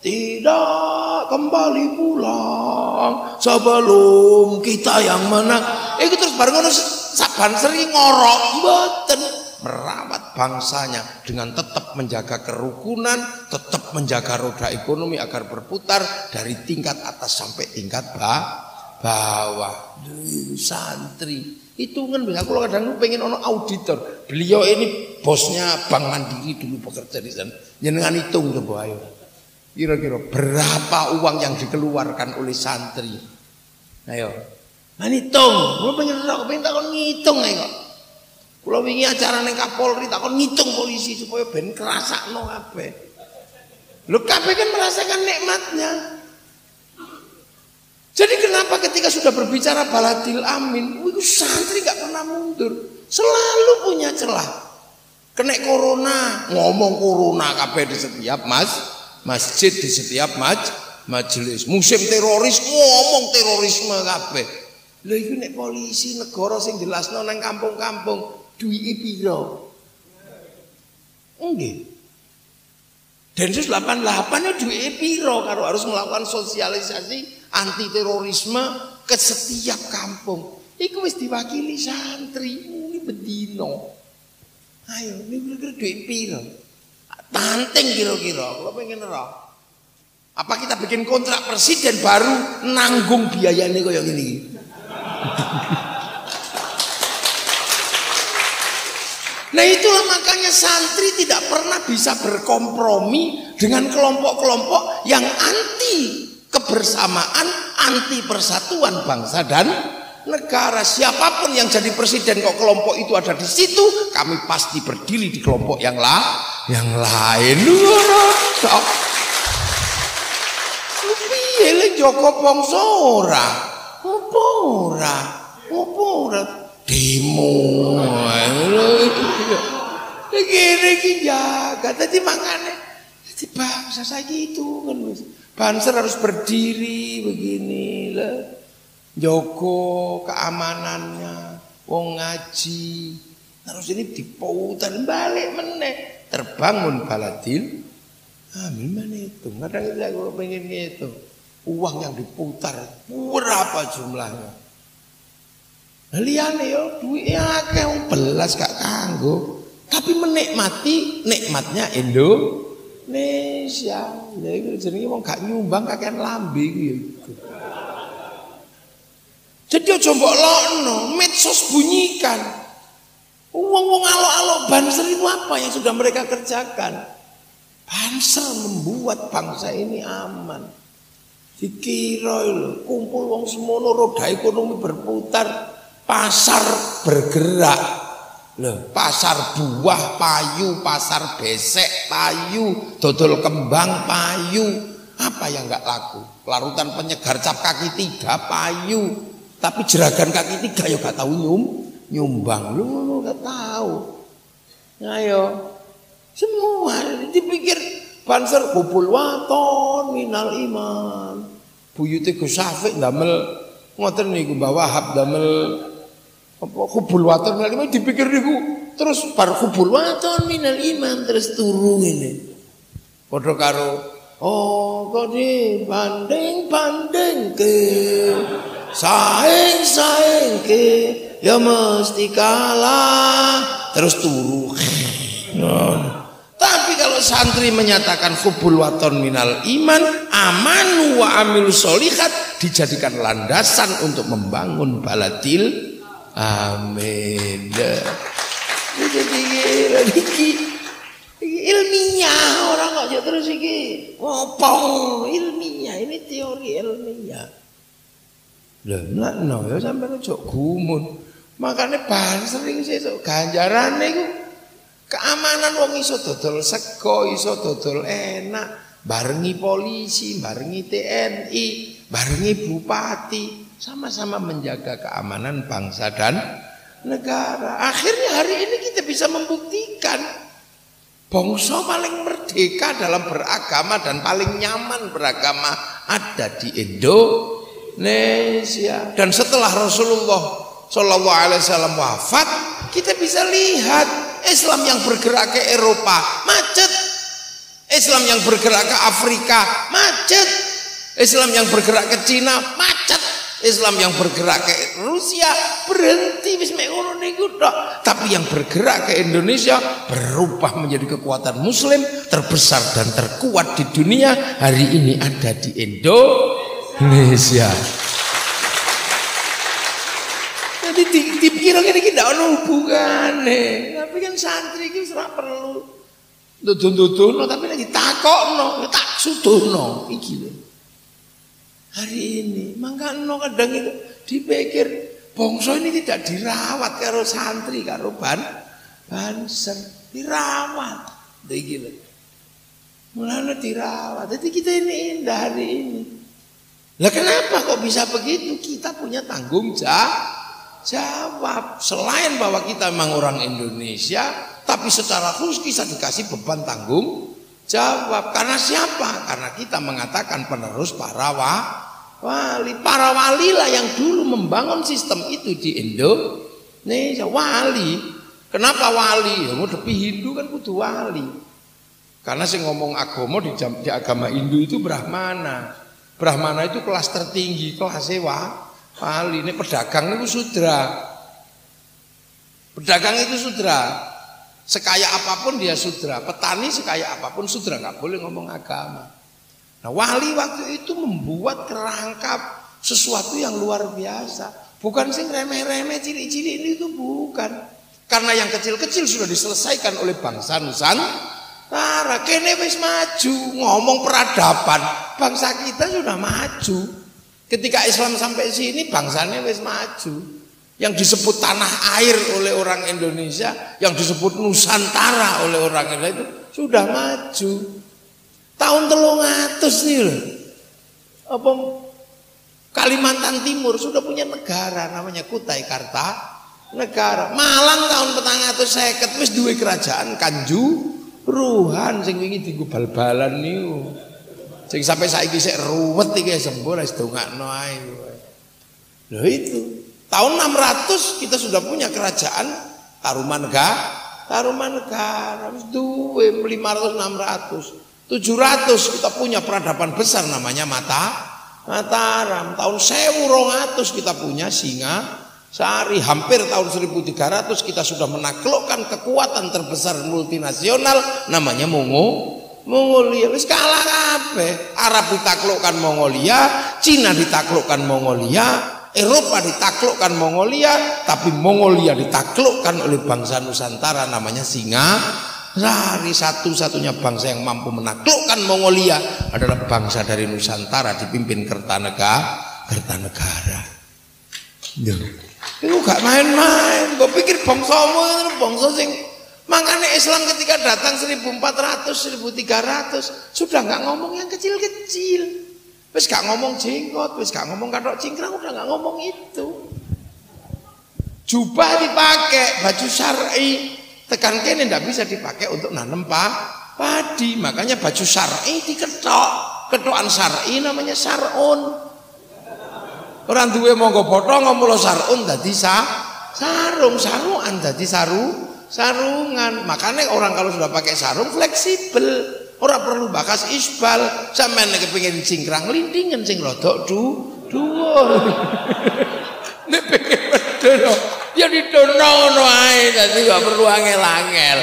tidak kembali pulang sebelum kita yang menang. Itu terus bareng ngono saban sering ngorok mboten merawat bangsanya dengan tetap menjaga kerukunan, tetap menjaga roda ekonomi agar berputar dari tingkat atas sampai tingkat bawah. Santri hitungan aku kadang pengen ono auditor. Beliau ini bosnya Bank Mandiri dulu bekerja di sana. Jenengan hitung coba ayo. Kira-kira berapa uang yang dikeluarkan oleh santri? Ayo. Nah hitung. Gue pengen takon ngitung ayo. Kula wingi acara ning Kapolri takon ngitung polisi supaya ben kerasakno kabeh. Lho kabeh kan merasakan nikmatnya. Jadi kenapa ketika sudah berbicara baladil amin, santri gak pernah mundur, selalu punya celah. Kena corona, ngomong corona kabeh di setiap masjid, di setiap majelis. Musim teroris, ngomong terorisme kabeh. Lha iku nek polisi negara sing jelasno nang kampung-kampung duwike pira? Nggih. Densus 88 ya duwike pira karo harus melakukan sosialisasi anti terorisme ke setiap kampung. Iku wis diwakili santri muni bedino. Ayo niku kira duwike pira? Tanteng kira-kira, kula pengen ora. Apa kita bikin kontrak presiden baru nanggung biayanya kaya gini? Nah itulah makanya santri tidak pernah bisa berkompromi dengan kelompok-kelompok yang anti kebersamaan, anti persatuan bangsa dan negara. Siapapun yang jadi presiden kok kelompok itu ada di situ, kami pasti berdiri di kelompok yang lain. Piye Joko Bangsa ora? Apa ora? Demo. Iki jaga. Tadi makanya di bangsa saiki itu kan Banser harus berdiri begini lah. Joko keamanannya, wong ngaji. Terus ini diputar balik meneh. Terbangun baladil. Amin mana itu? Kadang kita kalau pengen gitu. Uang yang diputar berapa jumlahnya? Liyane yo duitnya akeh belas gak kanggo, tapi menikmati nikmatnya Indonesia. Lha iku jenenge wong gak nyumbang kakean lambe iku. Jadi aja mbok lokno, medsos bunyikan. Wong-wong alok-alok Banser itu apa yang sudah mereka kerjakan? Banser membuat bangsa ini aman. Dikira lho, kumpul wong semono roda ekonomi berputar, pasar bergerak. Loh, pasar buah payu, pasar besek payu, dodol kembang payu. Apa yang enggak laku? Larutan penyegar cap kaki 3 payu. Tapi jeragan kaki 3 ya gak tahu nyumbang. Lu gak tahu. Ayo. Semua dipikir Banser kubul waton minal iman. Buyute Gus Syafiq ndamel ngoten niku Mbah Wahab ndamel apa kubul waton minal iman dipikir niku terus bar kubul waton minal iman terus turu ngene. Padha karo kok dibanding-banding ke saing-saing ke ya mesti kalah terus turu. Tapi kalau santri menyatakan hubul waton minal iman, amanu wa amilu sholihat, dijadikan landasan untuk membangun baladil amin. Jadi ilmiah orang kok terus iki ngopong ilmiah, ini teori ilmiah. Lah no ya sampeyan ojo gumun. Makane Banser iki sesuk ganjarane iku keamanan wong iso dodol sego, iso dodol enak, barengi polisi, barengi TNI, barengi bupati, sama-sama menjaga keamanan bangsa dan negara. Akhirnya hari ini kita bisa membuktikan bangsa paling merdeka dalam beragama dan paling nyaman beragama ada di Indonesia. Dan setelah Rasulullah Shallallahu Alaihi Wasallam wafat, kita bisa lihat Islam yang bergerak ke Eropa macet, Islam yang bergerak ke Afrika macet, Islam yang bergerak ke Cina macet, Islam yang bergerak ke Rusia berhenti wis mek ngono niku tok. Tapi yang bergerak ke Indonesia berubah menjadi kekuatan Muslim terbesar dan terkuat di dunia hari ini ada di Indonesia. Jadi dipikir ini tidak ada hubungannya. Tapi kan santri itu tidak perlu dudun-dudun, tapi lagi takokno, tak sudono iki lho. Hari ini mangkano kadang itu dipikir Bangsa ini tidak dirawat karo santri karo banser, dirawat. Iki lho. Mulane dirawat. Jadi kita ini indah hari ini. Lah kenapa kok bisa begitu? Kita punya tanggung jawab. Selain bahwa kita memang orang Indonesia, tapi secara khusus kita dikasih beban tanggung jawab. Karena siapa? Karena kita mengatakan penerus para wali. Para wali lah yang dulu membangun sistem itu di Indonesia. Wali. Kenapa wali? Ya mau depi Hindu kan kudu wali. Karena saya ngomong agama di agama Hindu itu Brahmana. Brahmana itu kelas tertinggi, kelas wali. Ini pedagang itu sudra. Pedagang itu sudra. Sekaya apapun dia sudra. Petani sekaya apapun sudra. Nggak boleh ngomong agama. Nah wali waktu itu membuat kerangka sesuatu yang luar biasa. Bukan sing remeh-remeh cilik-cilik ini itu bukan. Karena yang kecil-kecil sudah diselesaikan oleh bangsa Nusantara. Kene wis maju, ngomong peradaban. Bangsa kita sudah maju. Ketika Islam sampai sini bangsanya wis maju. Yang disebut tanah air oleh orang Indonesia, yang disebut Nusantara oleh orang Indonesia itu sudah maju. Tahun 300 nih loh. Apa Kalimantan Timur sudah punya negara namanya Kutai Kartanegara. Malang tahun 450 wis duwe kerajaan Kanjuruhan sing wingi dienggo bal-balan niku. Sing sampai saiki sik ruwet iki sembur wis dongakno ae. Lho itu. Tahun 600 kita sudah punya kerajaan Tarumanegara. Wis duwe 500 600. 700 kita punya peradaban besar namanya Mataram. Tahun 1200 kita punya Singasari. Hampir tahun 1300 kita sudah menaklukkan kekuatan terbesar multinasional namanya Mongolia. Wis kalah kabeh. Arab ditaklukkan Mongolia, Cina ditaklukkan Mongolia, Eropa ditaklukkan Mongolia, tapi Mongolia ditaklukkan oleh bangsa Nusantara namanya Singasari. Satu-satunya bangsa yang mampu menaklukkan Mongolia adalah bangsa dari Nusantara dipimpin Kertanegara. Itu gak main-main. Gue pikir bangsamu itu bangsa sing makanya Islam ketika datang 1400, 1300 sudah gak ngomong yang kecil-kecil. Wis gak ngomong jenggot, wis gak ngomong kathok cingkrang, udah gak ngomong itu. Jubah dipakai, baju syar'i. Tekan kene ndak bisa dipakai untuk nanam padi, makanya baju syar'i diketok. Ketokan syar'i namanya sarun. Orang duwe monggo potong ngomong sarun dadi sarungan dadi sarungan. Makanya orang kalau sudah pakai sarung fleksibel, ora perlu bakas isbal. Sampeyan nek kepengin cingkrang lindingen sing rodok dhuwur. Nek pengen medhot ya didono ngono ae, dadi gak perlu angel-angel.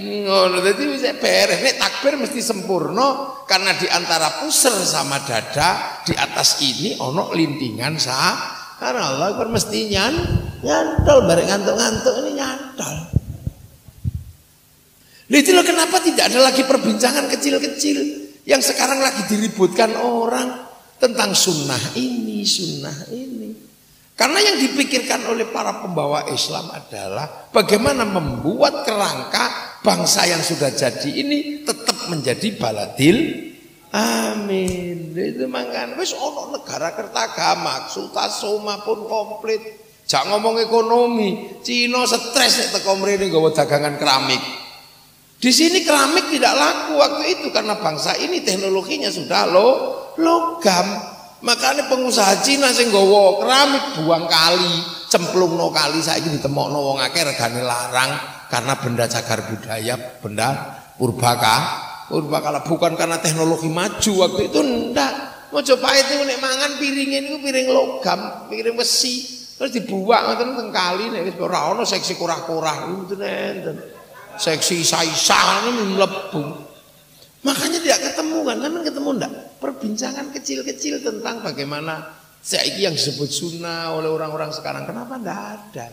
Ngono dadi wis beres. Nek takbir mesti sempurna karena di antara pusar sama dada di atas ini ono lintingan karena Allah kan mesti nyantol bareng ngantuk-ngantuk ini nyantol. Itulah kenapa tidak ada lagi perbincangan kecil-kecil yang sekarang lagi diributkan orang tentang sunnah ini. Karena yang dipikirkan oleh para pembawa Islam adalah bagaimana membuat kerangka bangsa yang sudah jadi ini tetap menjadi baladil amin. Itu makanya wis ono negara kertagama, Sultasoma pun komplit. Jangan ngomong ekonomi, Cina stres nek teko mrene nggawa dagangan keramik. Di sini keramik tidak laku waktu itu karena bangsa ini teknologinya sudah logam. Makanya pengusaha Cina sing nggawa keramik buang kali, cemplungno kali saiki ditemokno wong akeh regane larang karena benda cagar budaya, benda purbakala bukan karena teknologi maju waktu itu ndak. Mojopahit itu nek mangan piringe niku piring logam, piring besi, terus dibuang ngoten teng kali nek wis ora ana seksi kurah-kurah ngoten enten. Seksi isa-isa ini mlebu. Makanya tidak ketemu kan ketemu enggak? Perbincangan kecil-kecil tentang bagaimana saiki yang disebut sunnah oleh orang-orang sekarang kenapa enggak ada?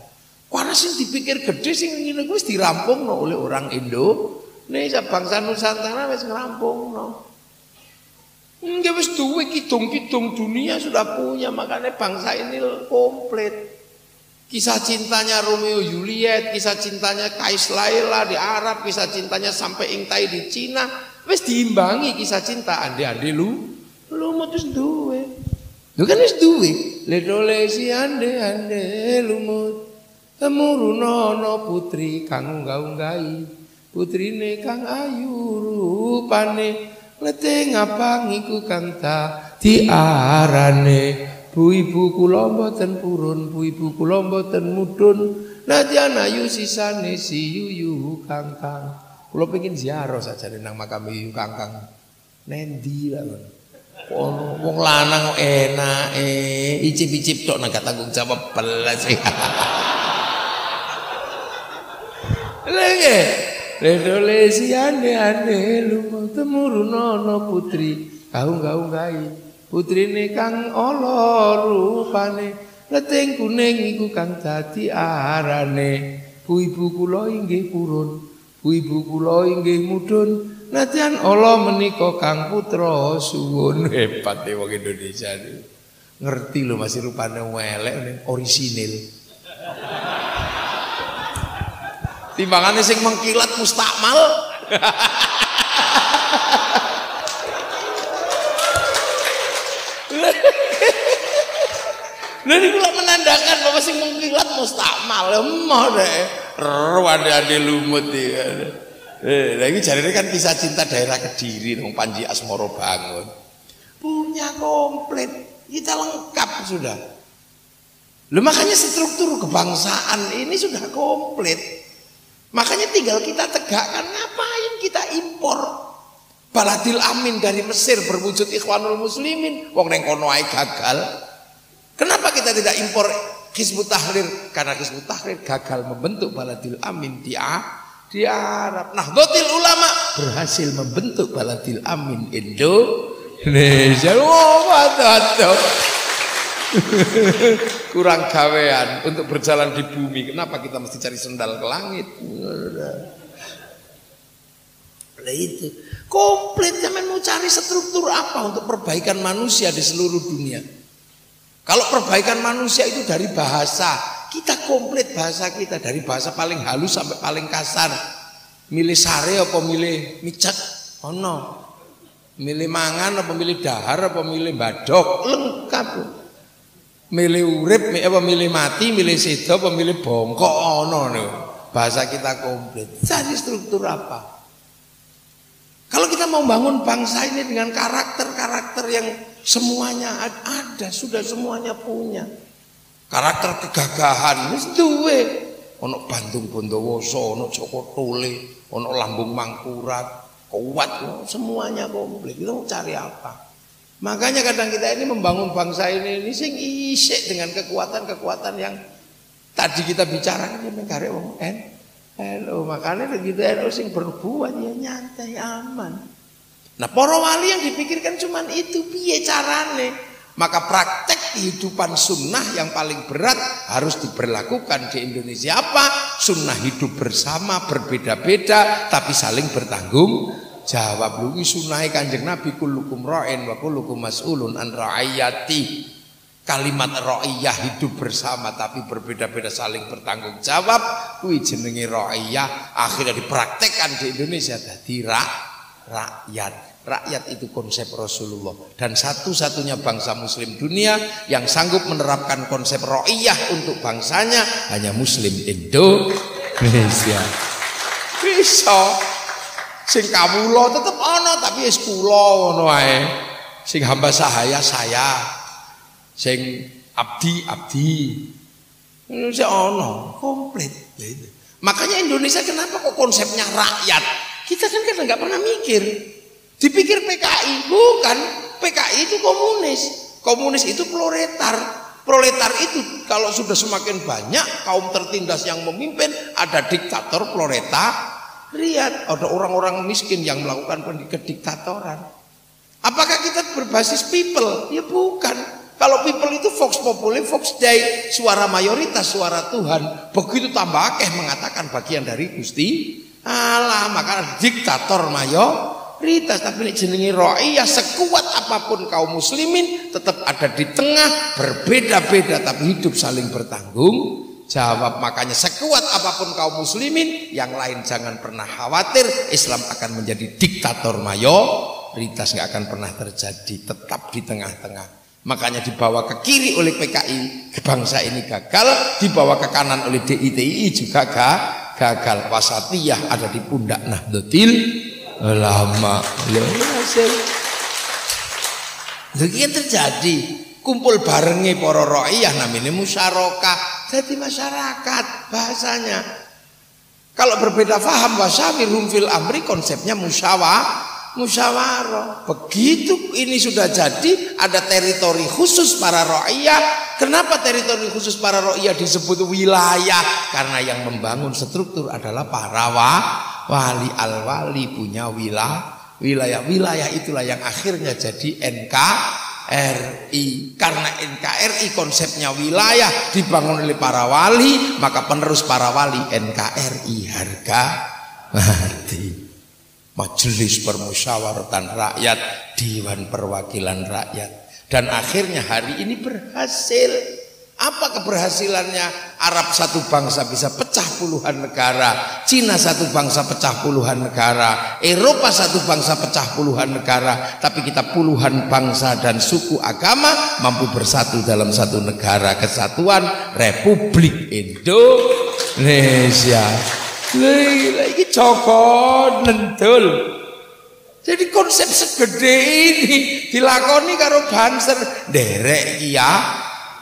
Karena sing dipikir gede sing ngene kuwi wis dirampungno oleh orang Indonesia, bangsa Nusantara wis ngerampungno. Nggih wis duwe kidung-kidung dunia sudah punya, makanya bangsa ini komplit. Kisah cintanya Romeo Juliet, kisah cintanya Kais Laila di Arab, kisah cintanya sampai Ingtai di Cina, wis diimbangi kisah cinta ande-ande lumut wis duwe. Lho kan wis duwe. Le dole si ande-ande lumut. Temurunono putri kang unggah-unggahi. Putrine kang ayu rupane. Lete ngapangiku kang tak diarane. Bu ibu kula mboten purun, bu ibu kula mboten mudhun, nadyan ayu sisane si yuyu kangkang. Kula pengin ziarah sajane nang makam yuyu kangkang. Nendi lah ngono. Ono wong lanang kok enake, icip-icip tok nang gak tanggung jawab belas. Lege, redole si ane-ane lumo temurunono putri, gaung-gaung-gai. Putrine kang ala rupane leteng kuning iku kang dadi arane. Bu ibu kula inggih purun, bu ibu kula inggih mudhun, nadyan ala menika kang putra suwun. Hebat wong Indonesia niku. Ngerti lho masih rupane elek ning orisinil. Timbangane sing mengkilat mustakmal. Lha niku menandakan bahwa sing mengkilat mustakmal emoh deh. Ade lumut iki. Lah iki jarine kan kisah cinta daerah Kediri nang Panji Asmoro bangun. Punya komplit, kita lengkap sudah. Lho makanya struktur kebangsaan ini sudah komplit. Makanya tinggal kita tegakkan, ngapain kita impor Baladil Amin dari Mesir berwujud Ikhwanul Muslimin, wong neng kono ae gagal. Kenapa kita tidak impor Hizbut Tahrir? Karena Hizbut Tahrir gagal membentuk Baladil Amin di Arab. Nahdlatul Ulama berhasil membentuk Baladil Amin Indonesia. Oh, mantap. Kurang gawean untuk berjalan di bumi. Kenapa kita mesti cari sendal ke langit? Nah itu komplit. Zaman mau cari struktur apa untuk perbaikan manusia di seluruh dunia? Kalau perbaikan manusia itu dari bahasa, kita komplit bahasa kita dari bahasa paling halus sampai paling kasar. Milih sare apa milih micet? Ono. Milih mangan apa milih dahar apa milih badok? Lengkap. Milih urip apa milih mati, milih sedo apa milih bongkok? Ono nih. Bahasa kita komplit. Jadi struktur apa? Kalau kita mau bangun bangsa ini dengan karakter-karakter yang semuanya ada, sudah semuanya punya. Karakter kegagahan wis duwe. Ono Bandung Bondowoso, ono Joko Tole, ono Lambung Mangkurat, kuat, semuanya komplit. Kita mau cari apa? Makanya kadang kita ini membangun bangsa ini sing isik dengan kekuatan-kekuatan yang tadi kita bicarakan yang karek wong makanya begitu sing berbuat ya nyantai aman. Nah para wali yang dipikirkan cuman itu piye carane. Maka praktek kehidupan sunnah yang paling berat harus diberlakukan di Indonesia. Apa? Sunnah hidup bersama, berbeda-beda tapi saling bertanggung jawab. Lu sunnah Kanjeng Nabi kullukum ra'in wa kullukum mas'ulun an ra'iyati. Kalimat ra'iyah hidup bersama tapi berbeda-beda saling bertanggung jawab, kuwi jenenge ra'iyah. Akhirnya dipraktekkan di Indonesia dadi rakyat. Rakyat itu konsep Rasulullah dan satu-satunya bangsa muslim dunia yang sanggup menerapkan konsep ra'iyah untuk bangsanya hanya Muslim Indonesia. Bisa sing kawula tetep ana tapi wis kula ngono ae. Sing hamba sahaya saya. Sing abdi ini ono komplit. Makanya Indonesia kenapa kok konsepnya rakyat? Kita kan kadang nggak pernah mikir. Dipikir PKI, bukan. PKI itu komunis. Komunis itu proletar. Proletar itu kalau sudah semakin banyak kaum tertindas yang memimpin, ada diktator proletariat, ada orang-orang miskin yang melakukan kediktatoran. Apakah kita berbasis people? Ya bukan. Kalau people itu vox populi, vox dei, suara mayoritas, suara Tuhan. Begitu tambah akeh mengatakan bagian dari Gusti Allah, maka diktator mayoritas. Tapi ini jenenge ra'iyah, sekuat apapun kaum muslimin tetap ada di tengah, berbeda-beda tapi hidup saling bertanggung jawab. Makanya sekuat apapun kaum muslimin, yang lain jangan pernah khawatir, Islam akan menjadi diktator mayoritas, nggak akan pernah terjadi, tetap di tengah-tengah. Makanya dibawa ke kiri oleh PKI, bangsa ini gagal, dibawa ke kanan oleh DITI juga gagal. Wasatiyah ada di pundak Nahdlatul Ulama. Jadi yang terjadi kumpul barengnya para rakyat namanya musyarakah, jadi masyarakat bahasanya. Kalau berbeda faham wasyawirhum fil amri, konsepnya musyawarah. Begitu ini sudah jadi, ada teritori khusus para rakyat. Kenapa teritori khusus para rakyat disebut wilayah? Karena yang membangun struktur adalah para wali. Al-wali punya wilayah itulah yang akhirnya jadi NKRI. Karena NKRI konsepnya wilayah dibangun oleh para wali, maka penerus para wali NKRI, harga mati. Majelis Permusyawaratan Rakyat, Dewan Perwakilan Rakyat. Dan akhirnya hari ini berhasil. Apa keberhasilannya? Arab satu bangsa bisa pecah puluhan negara, Cina satu bangsa pecah puluhan negara, Eropa satu bangsa pecah puluhan negara, tapi kita puluhan bangsa dan suku agama mampu bersatu dalam satu negara kesatuan Republik Indonesia. Lagi Joko nendul. Jadi konsep segede ini dilakoni karo Banser derek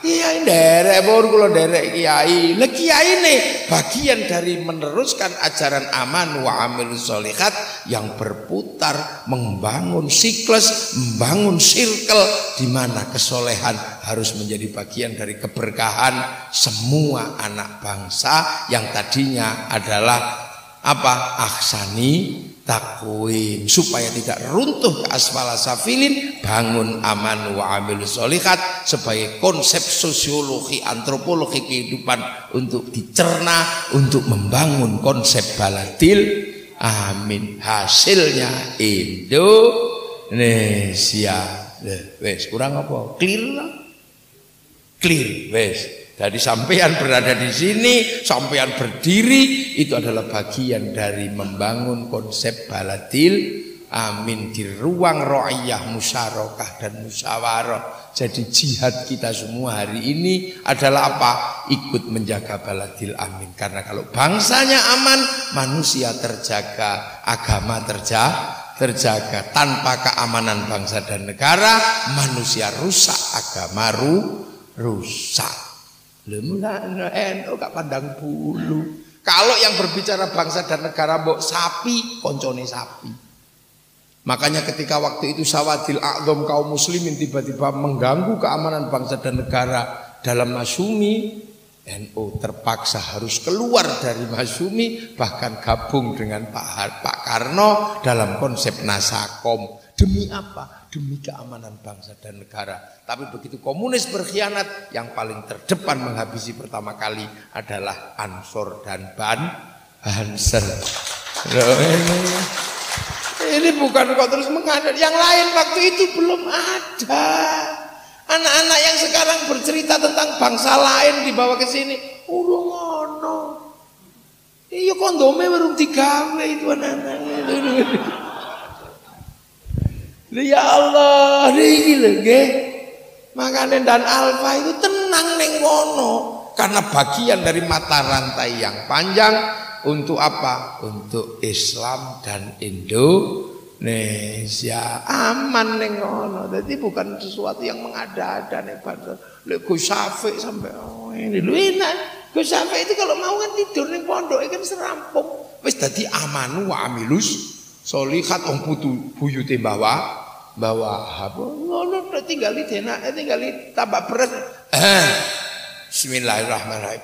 kiai derek bor kula derek kiai. Lah kiai ini bagian dari meneruskan ajaran aman wa amilus sholihat yang berputar, membangun siklus, membangun circle di mana kesolehan harus menjadi bagian dari keberkahan semua anak bangsa yang tadinya adalah ahsani takwim, supaya tidak runtuh ke asfala safilin. Bangun aman wa amilus sholihat sebagai konsep sosiologi, antropologi kehidupan untuk dicerna, untuk membangun konsep baladil amin. Hasilnya Indonesia. Wes kurang apa? Clear wes. Jadi sampean berada di sini, sampean berdiri, itu adalah bagian dari membangun konsep baladil amin di ruang ra'iyah, musyarakah dan musyawarah. Jadi jihad kita semua hari ini adalah apa? Ikut menjaga baladil amin. Karena kalau bangsanya aman, manusia terjaga, agama terjaga. Tanpa keamanan bangsa dan negara, manusia rusak, agama rusak. NU gak pandang bulu. Kalau yang berbicara bangsa dan negara mbok sapi, koncone sapi. Makanya ketika waktu itu Sawadil A'dham kaum muslimin tiba-tiba mengganggu keamanan bangsa dan negara dalam Masyumi, NU terpaksa harus keluar dari Masyumi, bahkan gabung dengan Pak Karno dalam konsep Nasakom. Demi apa? Demi keamanan bangsa dan negara. Tapi begitu komunis berkhianat, yang paling terdepan menghabisi pertama kali adalah Ansor dan Banser. Ini bukan kok terus menghadap. Yang lain waktu itu belum ada. Anak-anak yang sekarang bercerita tentang bangsa lain dibawa ke sini, udah ngono. Iya kondome baru digawe itu anak-anak. Ya Allah, niki lho nggih. Makane dan Alfa itu tenang ning kono karena bagian dari mata rantai yang panjang untuk apa? Untuk Islam dan Indonesia aman ning kono. Jadi bukan sesuatu yang mengada-ada nek bangsa. Lek Gus Syafiq sampai ini lho enak. Gus Syafiq itu kalau mau kan tidur ning pondok kan serampung. Wis dadi amanu wa amilus sholihat wong putu buyute bawa apa ngono tinggal tambah beres. Bismillahirrahmanirrahim.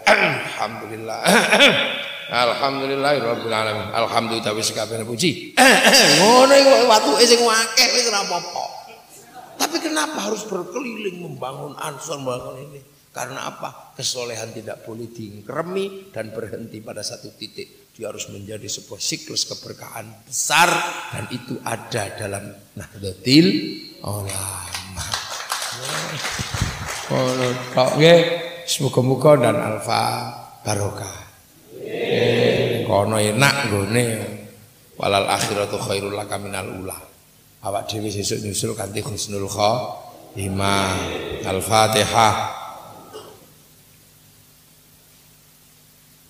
Alhamdulillahirabbil alamin. Alhamdulillah wis kabeh puji. Ngono iku watuke sing akeh wis ora apa-apa. Tapi kenapa harus berkeliling membangun Ansor membangun ini? Karena apa? Kesolehan tidak boleh diingkremi dan berhenti pada satu titik. Dia harus menjadi sebuah siklus keberkahan besar, dan itu ada dalam Nahdlatul Ulama. Semoga-moga dan Alfa barokah. Kono enak nggone. Walal akhiratu khairul laka minal ula. Awak dhewe sesuk nyusul kanthi husnul khotimah. Al-Fatihah.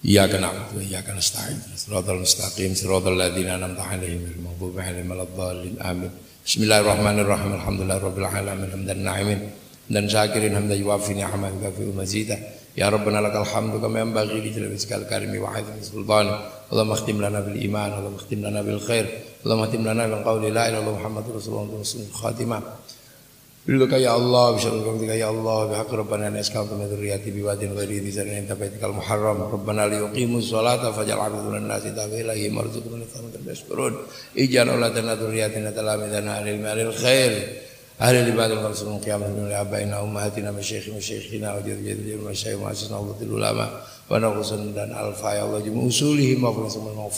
Iyyaka na'budu wa iyyaka nasta'in. Shiratal mustaqim, shiratal ladzina an'amta 'alaihim ghairil maghdubi 'alaihim waladdallin. Amin. Bismillahirrahmanirrahim. Alhamdulillahirabbil alamin. Hamdan na'imin dan syakirin hamdan yuwafi ni'amahu wa fi mazidah. Ya Rabbana lakal hamdu kama yanbaghi li jalali wajhikal karimi wa 'azimi sultani. Allahumma khtim lana bil iman, Allahumma khtim lana bil khair, Allahumma khtim lana bil qawli la ilaha illallah Muhammadur Rasulullah wa husnul khatimah. Billaka ya Allah, bisyarika ya Allah, bihaqqi rabbana nas'aluka min dzurriyyati biwadin ghairi dzarrin inta baitikal muharram. Rabbana liyuqimus sholata faj'al 'afwan nasi tawilahi marzuqna min thamarati yashkurun. Ij'al auladana dzurriyyatina talamidana alil khair. Ahli ibadil rasulun qiyamah min abaina ummahatina masyayikhina wa jadil masyayikh wa asisna wa ulama wa naqsan dan alfa ya Allah jumusulihim wa qul subhanahu wa